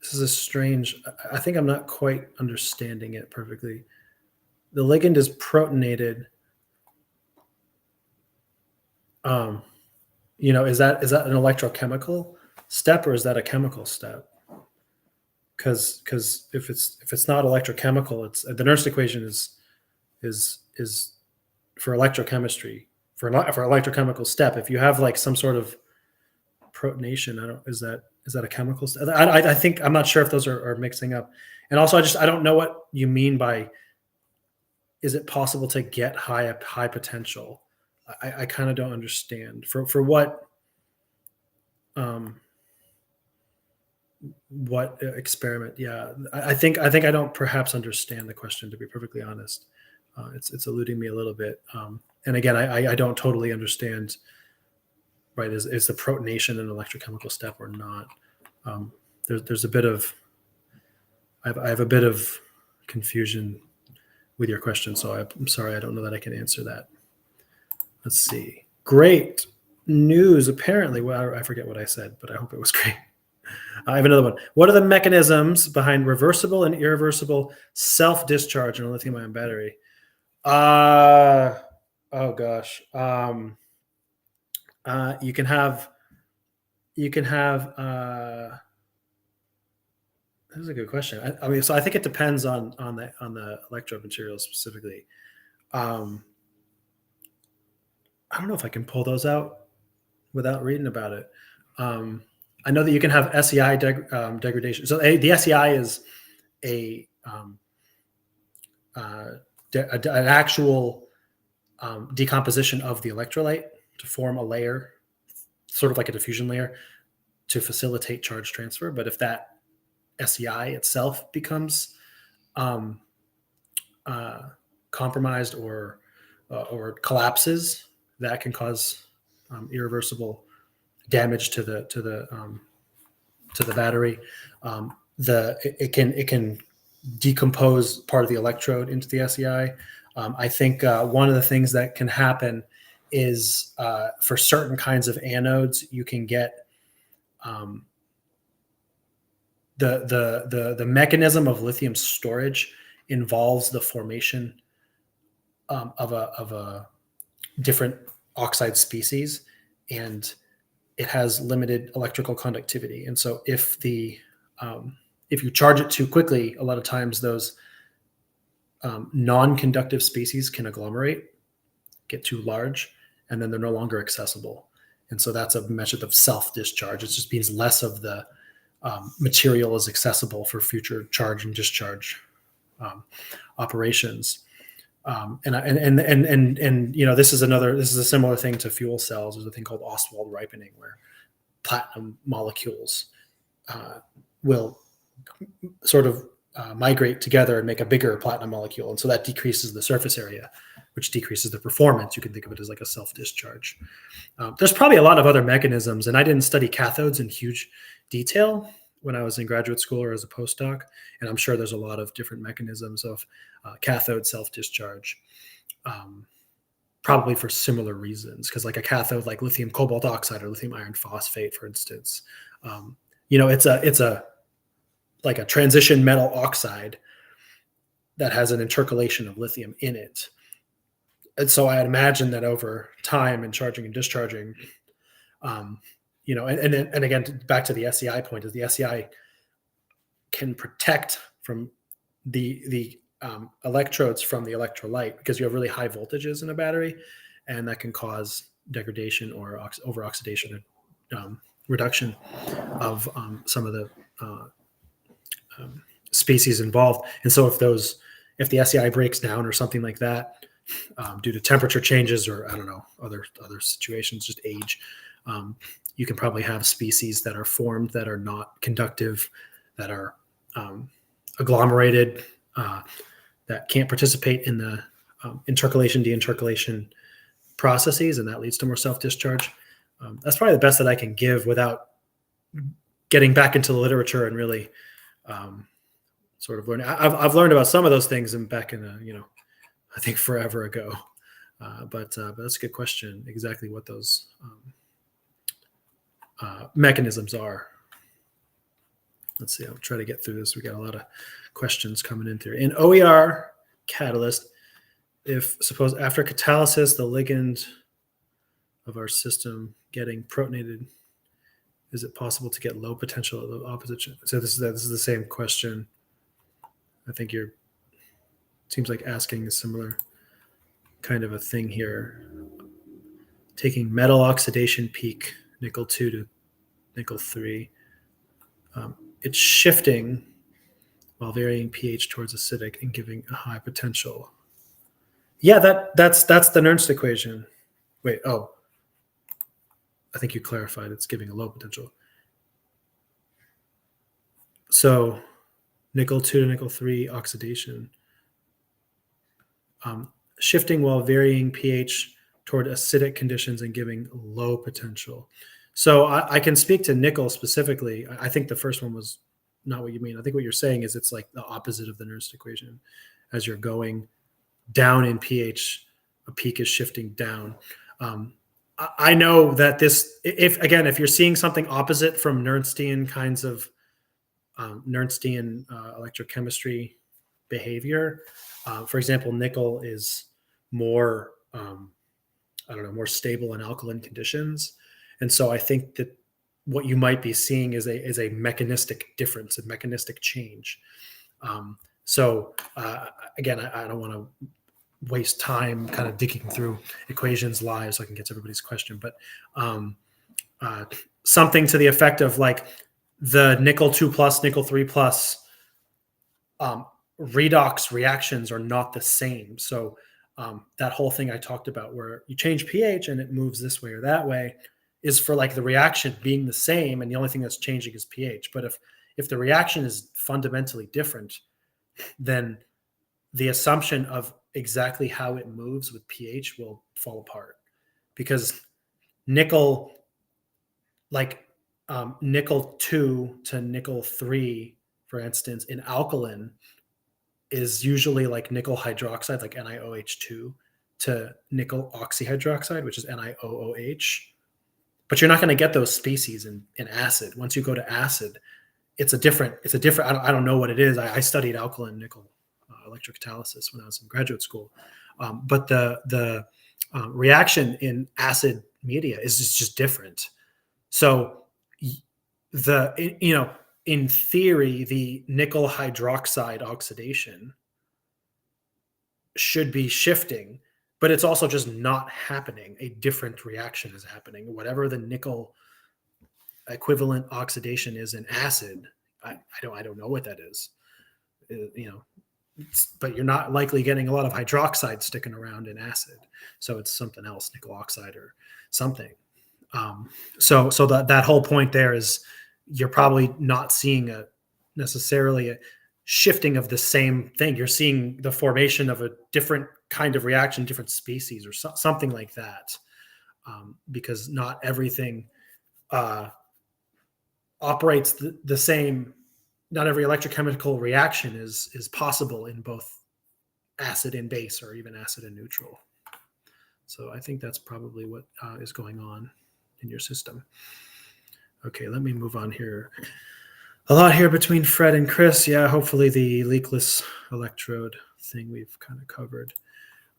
this is a strange, I think I'm not quite understanding it perfectly. The ligand is protonated. Is that an electrochemical step, or is that a chemical step? Because if it's not electrochemical, it's the Nernst equation is for electrochemistry, for electrochemical step. If you have like some sort of protonation, is that a chemical step? I think, I'm not sure if those are mixing up. And also, I don't know what you mean by, is it possible to get high potential? I kind of don't understand for what experiment. Yeah, I think I don't perhaps understand the question, to be perfectly honest. It's eluding me a little bit. And again, I don't totally understand, right? Is the protonation an electrochemical step or not? There's a bit of, I have a bit of confusion with your question. So I'm sorry, I don't know that I can answer that. Let's see. Great news. Apparently, well, I forget what I said, but I hope it was great. I have another one. What are the mechanisms behind reversible and irreversible self-discharge in a lithium-ion battery? Oh gosh. You can have. This is a good question. I mean, so I think it depends on the electrode material specifically. I don't know if I can pull those out without reading about it. I know that you can have SEI degradation. So the SEI is an actual decomposition of the electrolyte to form a layer, sort of like a diffusion layer, to facilitate charge transfer. But if that SEI itself becomes compromised or collapses, that can cause irreversible damage to the battery. It can decompose part of the electrode into the SEI. I think one of the things that can happen is for certain kinds of anodes, you can get the mechanism of lithium storage involves the formation of a different oxide species, and it has limited electrical conductivity. And so if you charge it too quickly, a lot of times those non-conductive species can agglomerate, get too large, and then they're no longer accessible. And so that's a method of self-discharge. It just means less of the material is accessible for future charge and discharge operations. And you know, this is a similar thing to fuel cells. There's a thing called Ostwald ripening, where platinum molecules will sort of migrate together and make a bigger platinum molecule, and so that decreases the surface area, which decreases the performance. You can think of it as like a self-discharge. There's probably a lot of other mechanisms, and I didn't study cathodes in huge detail when I was in graduate school or as a postdoc, and I'm sure there's a lot of different mechanisms of cathode self-discharge, probably for similar reasons, because like a cathode like lithium cobalt oxide or lithium iron phosphate, for instance, you know, it's a like a transition metal oxide that has an intercalation of lithium in it. And so I imagine that over time in charging and discharging, you know, and again, back to the SEI point, is the SEI can protect from the electrodes from the electrolyte, because you have really high voltages in a battery, and that can cause degradation or over-oxidation, reduction of some of the species involved. And so if the SEI breaks down or something like that, due to temperature changes or I don't know, other situations, just age, you can probably have species that are formed that are not conductive, that are agglomerated, that can't participate in the intercalation, deintercalation processes, and that leads to more self-discharge. That's probably the best that I can give without getting back into the literature and really sort of learning. I've learned about some of those things back in, you know, I think forever ago. But that's a good question, exactly what those mechanisms are. Let's see, I'll try to get through this. We got a lot of questions coming in through. In OER catalyst, if suppose after catalysis, the ligand of our system getting protonated, is it possible to get low potential at the opposite? So this is the same question. I think seems like asking a similar kind of a thing here. Taking metal oxidation peak, nickel 2 to nickel 3. It's shifting while varying pH towards acidic and giving a high potential. Yeah, that's the Nernst equation, wait, oh, I think you clarified it's giving a low potential. So nickel 2 to nickel 3 oxidation. Shifting while varying pH toward acidic conditions and giving low potential. So I can speak to nickel specifically. I think the first one was not what you mean. I think what you're saying is it's like the opposite of the Nernst equation. As you're going down in pH, a peak is shifting down. I know that this, if you're seeing something opposite from Nernstian kinds of Nernstian electrochemistry behavior, for example, nickel is more, more stable in alkaline conditions. And so I think that what you might be seeing is a mechanistic difference, a mechanistic change. Again, I don't want to waste time kind of digging through equations live so I can get to everybody's question, but something to the effect of like the nickel 2 plus, nickel 3 plus redox reactions are not the same. So that whole thing I talked about where you change pH and it moves this way or that way is for like the reaction being the same, and the only thing that's changing is pH. But if the reaction is fundamentally different, then the assumption of exactly how it moves with pH will fall apart, because nickel, like nickel 2 to nickel 3, for instance, in alkaline is usually like nickel hydroxide, like NiOH2, to nickel oxyhydroxide, which is NiOOH. But you're not going to get those species in acid. Once you go to acid, it's a different, I don't know what it is. I studied alkaline nickel electrocatalysis when I was in graduate school. But the reaction in acid media is just different. So in theory, the nickel hydroxide oxidation should be shifting, but it's also just not happening. A different reaction is happening. Whatever the nickel equivalent oxidation is in acid, I don't know what that is. But you're not likely getting a lot of hydroxide sticking around in acid. So it's something else, nickel oxide or something. So that whole point there is you're probably not seeing necessarily a shifting of the same thing. You're seeing the formation of a different kind of reaction, different species or something like that, because not everything operates the same. Not every electrochemical reaction is possible in both acid and base, or even acid and neutral. So I think that's probably what is going on in your system. Okay, let me move on here. A lot here between Fred and Chris. Yeah, hopefully the leakless electrode thing we've kind of covered.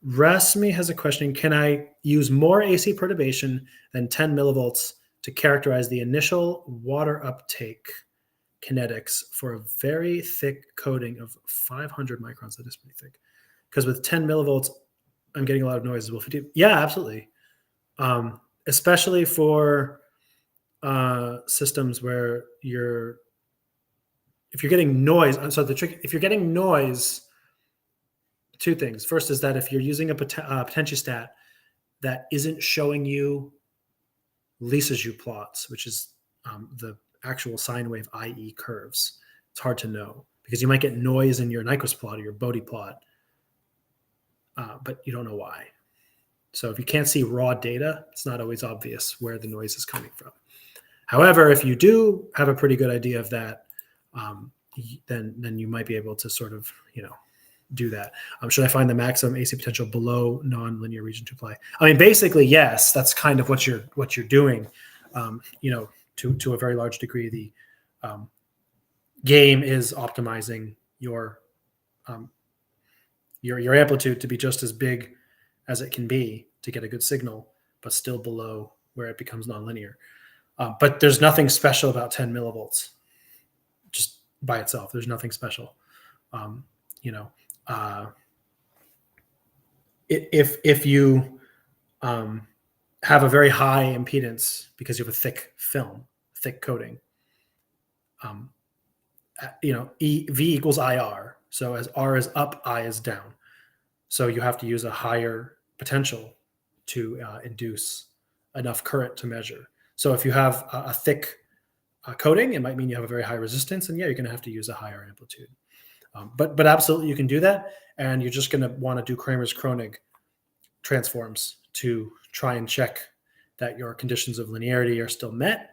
Rasmi has a question. Can I use more AC perturbation than 10 millivolts to characterize the initial water uptake kinetics for a very thick coating of 500 microns? That is pretty thick. Because with 10 millivolts, I'm getting a lot of noise as well. Yeah, absolutely. Especially for systems where if you're getting noise. So if you're getting noise, two things. First is that if you're using a potentiostat that isn't showing you Lissajous plots, which is the actual sine wave IE curves, it's hard to know because you might get noise in your Nyquist plot or your Bode plot, but you don't know why. So if you can't see raw data, it's not always obvious where the noise is coming from. However, if you do have a pretty good idea of that, then you might be able to sort of, do that. Should I find the maximum AC potential below nonlinear region to apply? I mean, basically, yes, that's kind of what you're doing. To a very large degree, the game is optimizing your amplitude to be just as big as it can be to get a good signal, but still below where it becomes nonlinear. But there's nothing special about 10 millivolts just by itself. There's nothing special. If you have a very high impedance because you have a thick film, thick coating, V equals IR. So as R is up, I is down. So you have to use a higher potential to induce enough current to measure. So if you have a thick coating, it might mean you have a very high resistance, and yeah, you're going to have to use a higher amplitude. But absolutely, you can do that, and you're just going to want to do Kramers-Kronig transforms to try and check that your conditions of linearity are still met.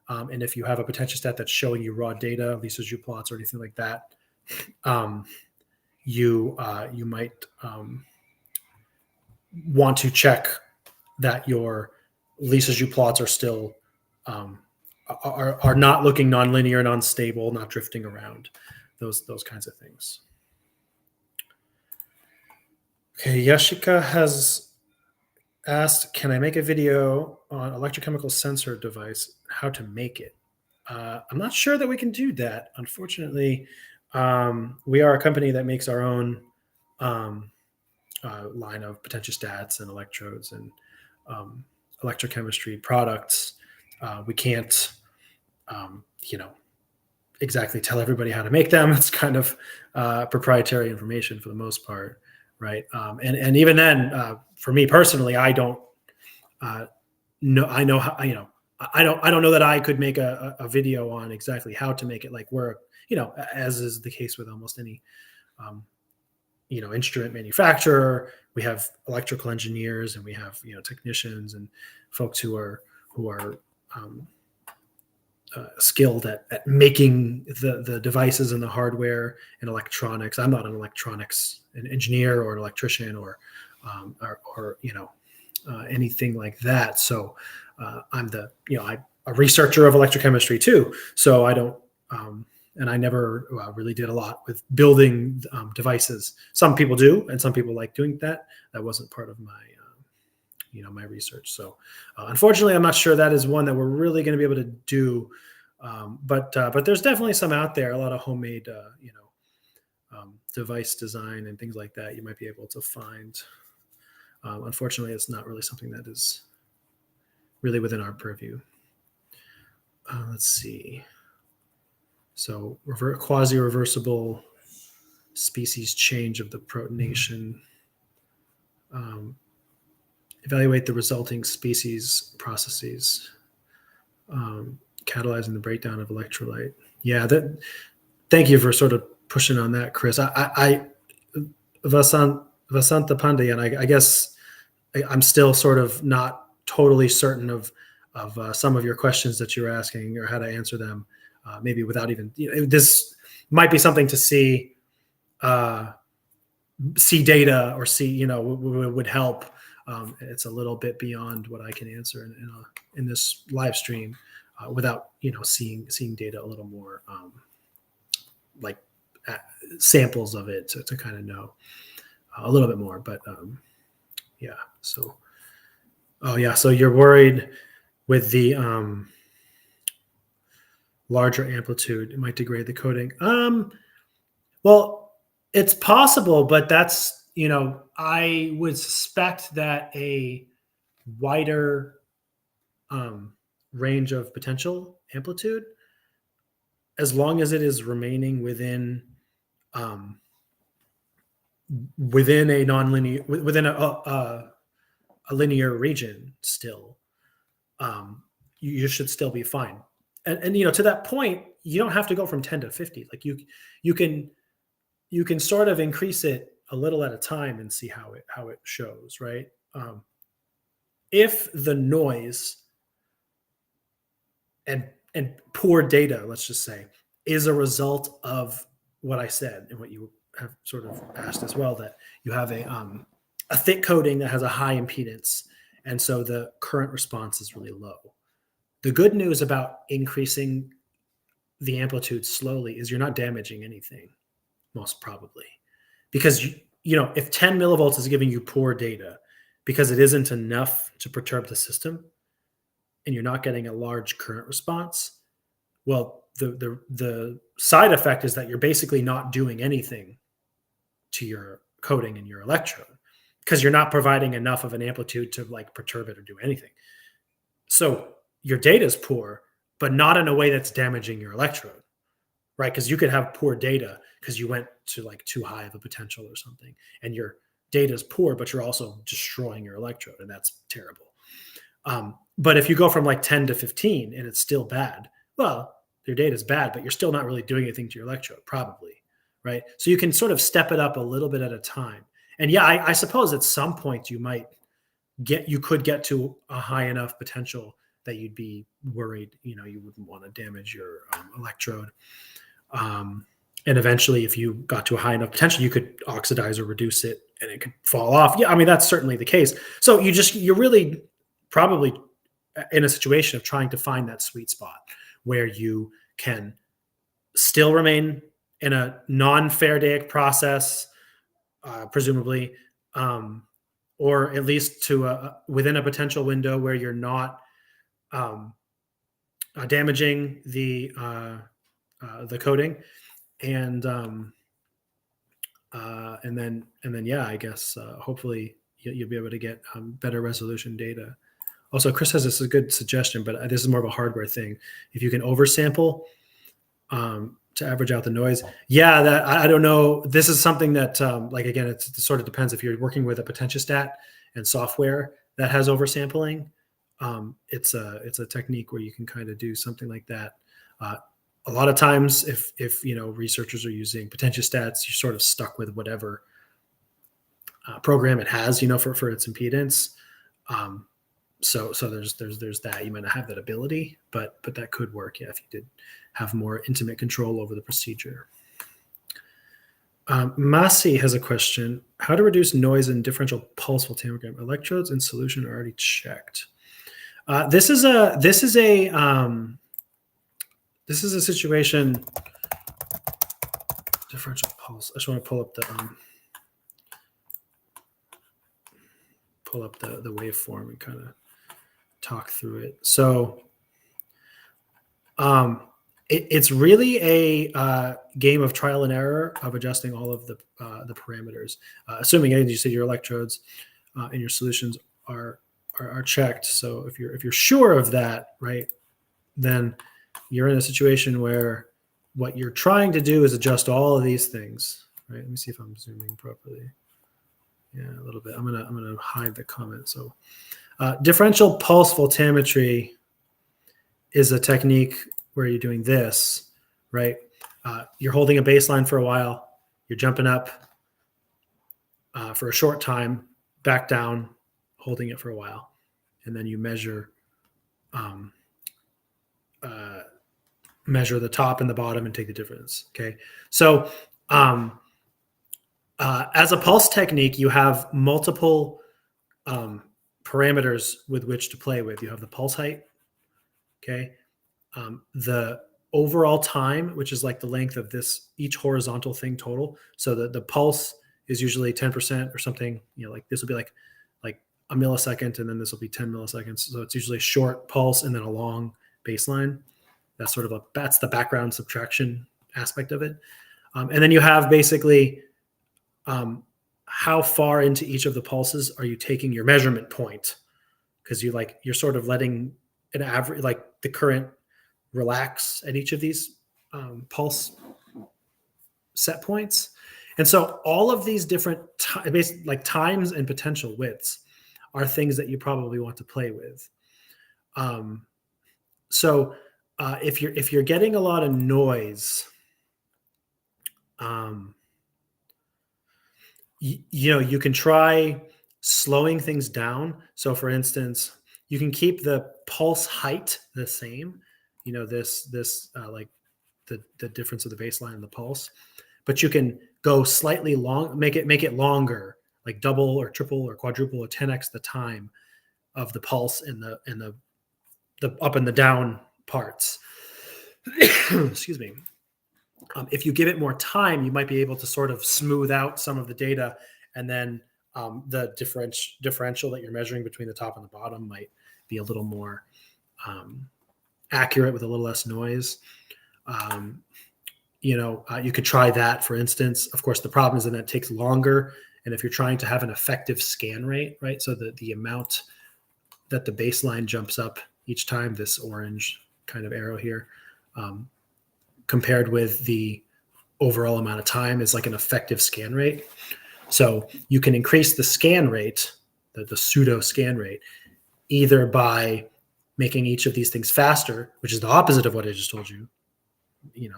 And if you have a potentiostat that's showing you raw data, Lissajous plots or anything like that, you might want to check that your Lissajous plots are still are not looking nonlinear, non-stable, not drifting around, those kinds of things. Okay, Yashika has asked, can I make a video on electrochemical sensor device, how to make it? I'm not sure that we can do that. Unfortunately, we are a company that makes our own line of potentiostats and electrodes and electrochemistry products. We can't, exactly tell everybody how to make them. It's kind of proprietary information for the most part. Right. And even then, for me personally, I don't know. I know how, I don't know that I could make a video on exactly how to make it. Like we're, as is the case with almost any, instrument manufacturer, we have electrical engineers and we have, technicians and folks who are skilled at making the devices and the hardware and electronics. I'm not an electronics engineer or an electrician or anything like that. So I'm a researcher of electrochemistry too. So I don't, and I never really did a lot with building devices. Some people do, and some people like doing that. That wasn't part of my my research. So unfortunately, I'm not sure that is one that we're really going to be able to do. But there's definitely some out there, a lot of homemade, device design and things like that you might be able to find. Unfortunately, it's not really something that is really within our purview. Let's see. So quasi-reversible species change of the protonation. Evaluate the resulting species processes, catalyzing the breakdown of electrolyte. Yeah, thank you for sort of pushing on that, Chris. Vasanta Pandey, and I guess I'm still sort of not totally certain of some of your questions that you're asking or how to answer them. Maybe without even, this might be something to see data or see, would help. It's a little bit beyond what I can answer in this live stream without, seeing data a little more, like samples of it to kind of know a little bit more. But yeah, so, so you're worried with the larger amplitude, it might degrade the coating. Well, it's possible, but that's, I would suspect that a wider range of potential amplitude, as long as it is remaining within a nonlinear, within a linear region, still, you should still be fine. And to that point, you don't have to go from 10 to 50. Like you can sort of increase it a little at a time and see how it shows, right? If the noise and poor data, let's just say, is a result of what I said and what you have sort of asked as well, that you have a thick coating that has a high impedance, and so the current response is really low. The good news about increasing the amplitude slowly is you're not damaging anything, most probably. Because, if 10 millivolts is giving you poor data because it isn't enough to perturb the system and you're not getting a large current response, well, the side effect is that you're basically not doing anything to your coating and your electrode because you're not providing enough of an amplitude to like perturb it or do anything. So your data is poor, but not in a way that's damaging your electrode, right? Because you could have poor data because you went to like too high of a potential or something, and your data is poor, but you're also destroying your electrode, and that's terrible. But if you go from like 10 to 15 and it's still bad, well, your data is bad, but you're still not really doing anything to your electrode, probably, right? So you can sort of step it up a little bit at a time. And yeah, I suppose at some point you could get to a high enough potential that you'd be worried, you wouldn't want to damage your electrode. And eventually, if you got to a high enough potential, you could oxidize or reduce it and it could fall off. Yeah, I mean, that's certainly the case. So you're really probably in a situation of trying to find that sweet spot where you can still remain in a non-Faradaic process, presumably, or at least to within a potential window where you're not damaging the coating, and then yeah, I guess hopefully you'll be able to get better resolution data. Also, Chris has this is a good suggestion, but this is more of a hardware thing. If you can oversample to average out the noise, yeah, that I don't know. This is something that like again, it sort of depends if you're working with a potentiostat and software that has oversampling. It's a technique where you can kind of do something like that. A lot of times, if researchers are using potentiostats, you're sort of stuck with whatever program it has, for its impedance. So there's that. You might not have that ability, but that could work, yeah, if you did have more intimate control over the procedure. Masi has a question: how to reduce noise in differential pulse voltammogram? Electrodes in solution are already checked. This is a situation. Differential pulse. I just want to pull up the waveform and kind of talk through it. So, it's really a game of trial and error of adjusting all of the parameters, assuming, as you said, your electrodes and your solutions are checked. So if you're sure of that, right, then you're in a situation where what you're trying to do is adjust all of these things, right? Let me see if I'm zooming properly. Yeah, a little bit. I'm gonna hide the comment. So differential pulse voltammetry is a technique where you're doing this, right? You're holding a baseline for a while, you're jumping up for a short time, back down, holding it for a while, and then you measure the top and the bottom and take the difference. Okay, so as a pulse technique, you have multiple parameters with which to play with. You have the pulse height, okay, the overall time, which is like the length of each horizontal thing total. So the pulse is usually 10% or something. Like this will be like a millisecond, and then this will be 10 milliseconds. So it's usually a short pulse and then a long baseline. That's that's the background subtraction aspect of it. And then you have basically how far into each of the pulses are you taking your measurement point? Because you're sort of letting an average, like the current, relax at each of these pulse set points. And so all of these different times and potential widths are things that you probably want to play with. So if you're getting a lot of noise, you can try slowing things down. So for instance, you can keep the pulse height the same, this like the difference of the baseline and the pulse, but you can go slightly long, make it longer, like double or triple or quadruple or 10x the time of the pulse in the up and the down parts. Excuse me. If you give it more time, you might be able to sort of smooth out some of the data, and then the differential that you're measuring between the top and the bottom might be a little more accurate with a little less noise. You could try that, for instance. Of course, the problem is that it takes longer, and if you're trying to have an effective scan rate, right, so the amount that the baseline jumps up each time, this orange kind of arrow here, compared with the overall amount of time, is like an effective scan rate. So you can increase the scan rate, the pseudo scan rate, either by making each of these things faster, which is the opposite of what I just told you.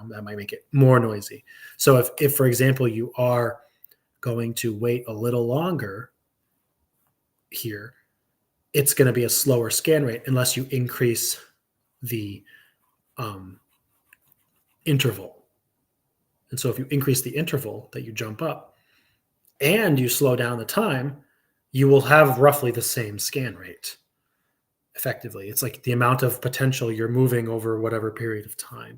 That might make it more noisy. So if for example, you are going to wait a little longer here, it's going to be a slower scan rate unless you increase the interval. And so if you increase the interval that you jump up and you slow down the time, you will have roughly the same scan rate. Effectively, it's like the amount of potential you're moving over whatever period of time.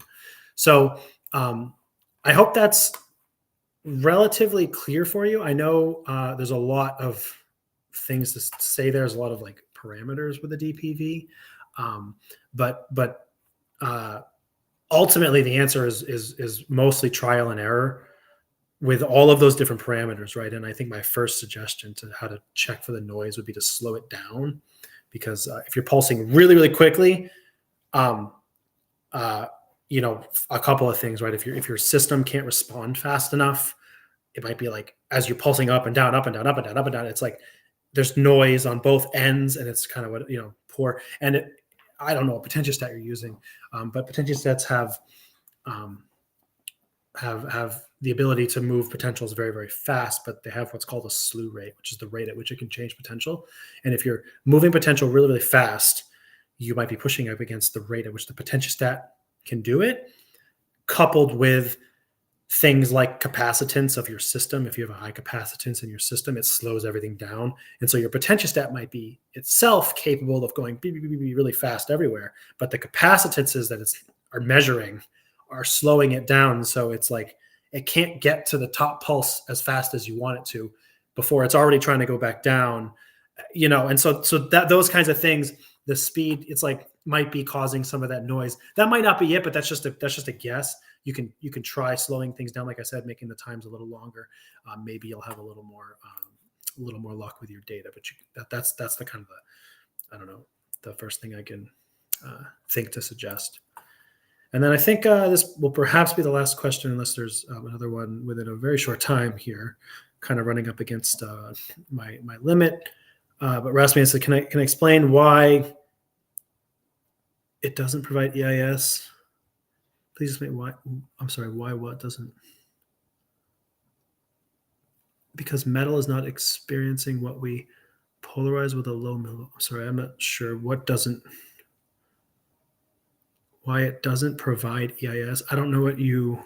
So I hope that's relatively clear for you. I know there's a lot of things to say. There's a lot of like parameters with the DPV, but ultimately the answer is mostly trial and error with all of those different parameters, right? And I think my first suggestion to how to check for the noise would be to slow it down, because if you're pulsing really, really quickly, a couple of things, right? If your system can't respond fast enough, it might be like as you're pulsing up and down, up and down, up and down, up and down, it's like there's noise on both ends, and it's kind of what poor. And I don't know what potentiostat you're using, but potentiostats have the ability to move potentials very, very fast, but they have what's called a slew rate, which is the rate at which it can change potential. And if you're moving potential really, really fast, you might be pushing up against the rate at which the potentiostat can do it, coupled with things like capacitance of your system. If you have a high capacitance in your system, it slows everything down. And so your potentiostat might be itself capable of going really fast everywhere, but the capacitances that are measuring are slowing it down. So it's like it can't get to the top pulse as fast as you want it to before it's already trying to go back down, and so that those kinds of things, the speed, it's like might be causing some of that noise. That might not be it, but that's just a guess. You can try slowing things down, like I said, making the times a little longer. Maybe you'll have a little more luck with your data. But that's the kind of the first thing I can think to suggest. And then I think this will perhaps be the last question, unless there's another one within a very short time here, kind of running up against my limit. But Rasmus said, can I explain why it doesn't provide EIS? Please explain why. I'm sorry, why what doesn't? Because metal is not experiencing what we polarize with a low mill. Sorry, I'm not sure why it doesn't provide EIS. I don't know what do you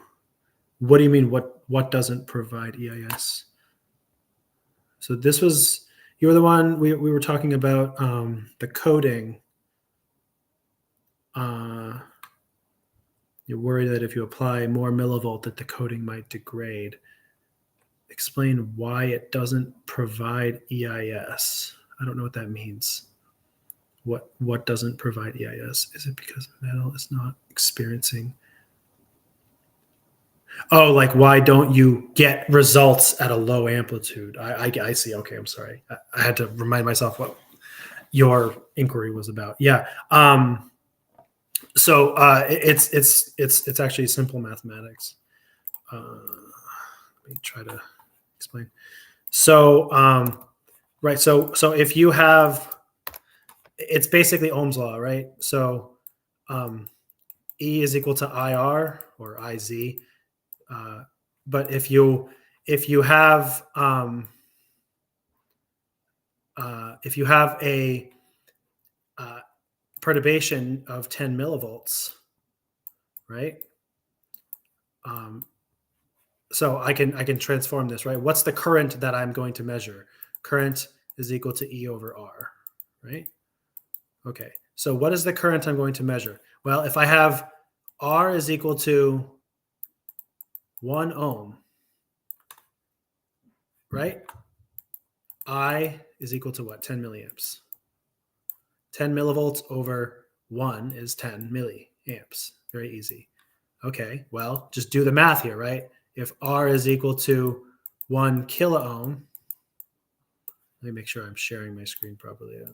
mean? What doesn't provide EIS? So you were the one we were talking about the coding. You're worried that if you apply more millivolt that the coating might degrade. Explain why it doesn't provide EIS. I don't know what that means. What doesn't provide EIS? Is it because metal is not experiencing? Oh, like why don't you get results at a low amplitude? I see. Okay, I'm sorry. I had to remind myself what your inquiry was about. Yeah. So it's actually simple mathematics. Let me try to explain. So right. So if you have, it's basically Ohm's law, right? So E is equal to IR or IZ. But if you have a perturbation of 10 millivolts, right? So I can transform this, right? What's the current that I'm going to measure? Current is equal to E over R, right? Okay. So what is the current I'm going to measure? Well, if I have R is equal to 1 ohm, right? I is equal to what? 10 milliamps. 10 millivolts over 1 is 10 milliamps. Very easy. Okay, well, just do the math here, right? If R is equal to 1 kiloohm, let me make sure I'm sharing my screen properly. I'll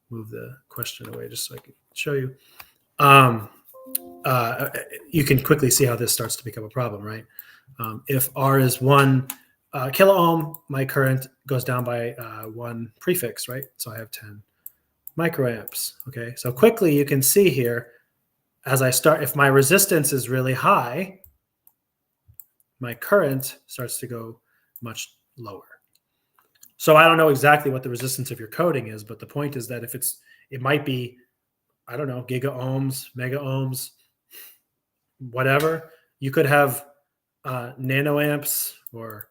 move the question away just so I can show you. You can quickly see how this starts to become a problem, right? If R is 1 kilo ohm, my current goes down by one prefix, right? So I have 10 microamps. Okay, so quickly you can see here, as I start, if my resistance is really high, my current starts to go much lower. So I don't know exactly what the resistance of your coating is, but the point is that if it might be, I don't know, giga ohms, mega ohms, whatever. You could have nanoamps or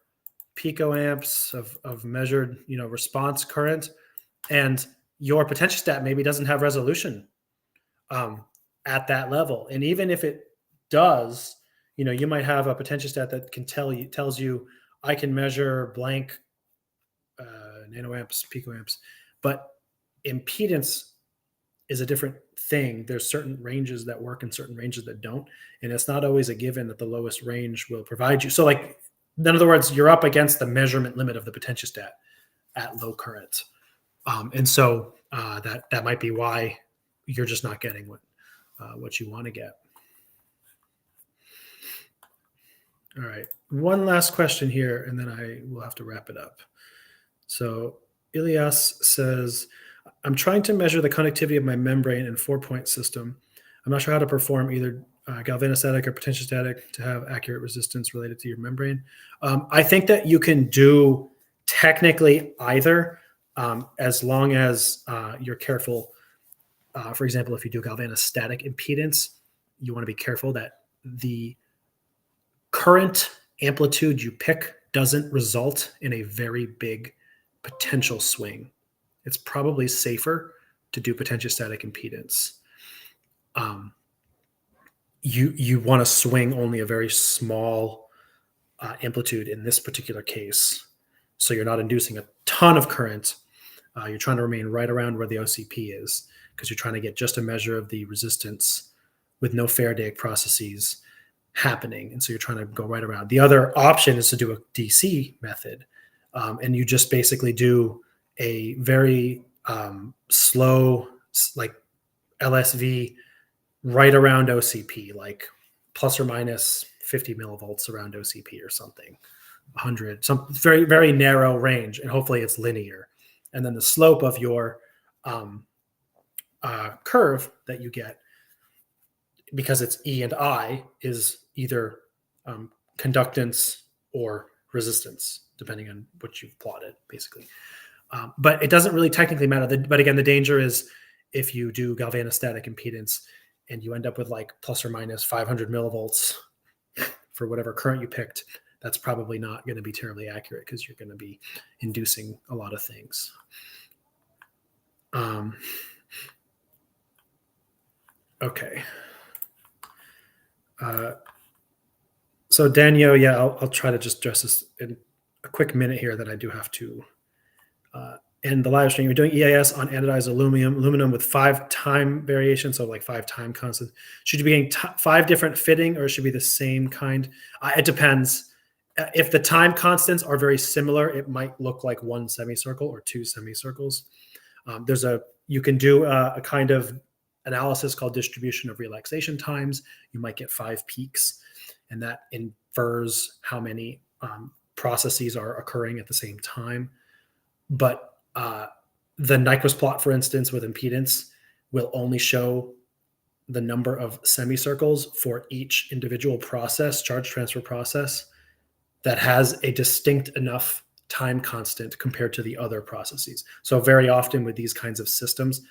picoamps of measured, response current, and your potentiostat maybe doesn't have resolution at that level. And even if it does, you might have a potentiostat that tells you I can measure blank nanoamps, picoamps, but impedance is a different thing. There's certain ranges that work and certain ranges that don't. And it's not always a given that the lowest range will provide you. So in other words, you're up against the measurement limit of the potentiostat at low current. And so that might be why you're just not getting what you want to get. All right. One last question here, and then I will have to wrap it up. So Ilias says, I'm trying to measure the conductivity of my membrane in 4-point system. I'm not sure how to perform either galvanostatic or potentiostatic to have accurate resistance related to your membrane. I think that you can do technically either, as long as you're careful. For example, if you do galvanostatic impedance, you want to be careful that the current amplitude you pick doesn't result in a very big potential swing. It's probably safer to do potentiostatic impedance. You want to swing only a very small amplitude in this particular case. So you're not inducing a ton of current. You're trying to remain right around where the OCP is, because you're trying to get just a measure of the resistance with no Faradaic processes happening. And so you're trying to go right around. The other option is to do a DC method. And you just basically do a very slow, like LSV right around OCP, like plus or minus 50 millivolts around OCP or something, 100, some very, very narrow range. And hopefully it's linear. And then the slope of your curve that you get, because it's E and I, is either conductance or resistance, depending on what you've plotted, basically. But it doesn't really technically matter. But again, the danger is if you do galvanostatic impedance and you end up with like plus or minus 500 millivolts for whatever current you picked, that's probably not going to be terribly accurate, because you're going to be inducing a lot of things. Okay. So Daniel, yeah, I'll try to just address this in a quick minute here, that I do have to end the live stream. You're doing EIS on anodized aluminum with 5 time variations, so like 5 time constants. Should you be getting 5 different fitting, or should it be the same kind? It depends. If the time constants are very similar, it might look like 1 semicircle or 2 semicircles. You can do a kind of analysis called distribution of relaxation times. You might get 5 peaks, and that infers how many processes are occurring at the same time. But the Nyquist plot, for instance, with impedance will only show the number of semicircles for each individual process, charge transfer process, that has a distinct enough time constant compared to the other processes. So very often with these kinds of systems,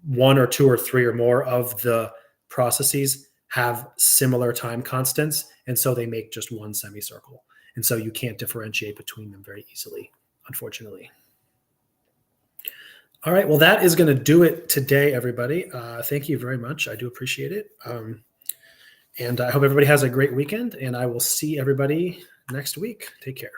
1 or 2 or 3 or more of the processes have similar time constants, and so they make just 1 semicircle. And so you can't differentiate between them very easily, unfortunately. All right, well, that is going to do it today, everybody. Thank you very much. I do appreciate it. And I hope everybody has a great weekend, and I will see everybody next week. Take care.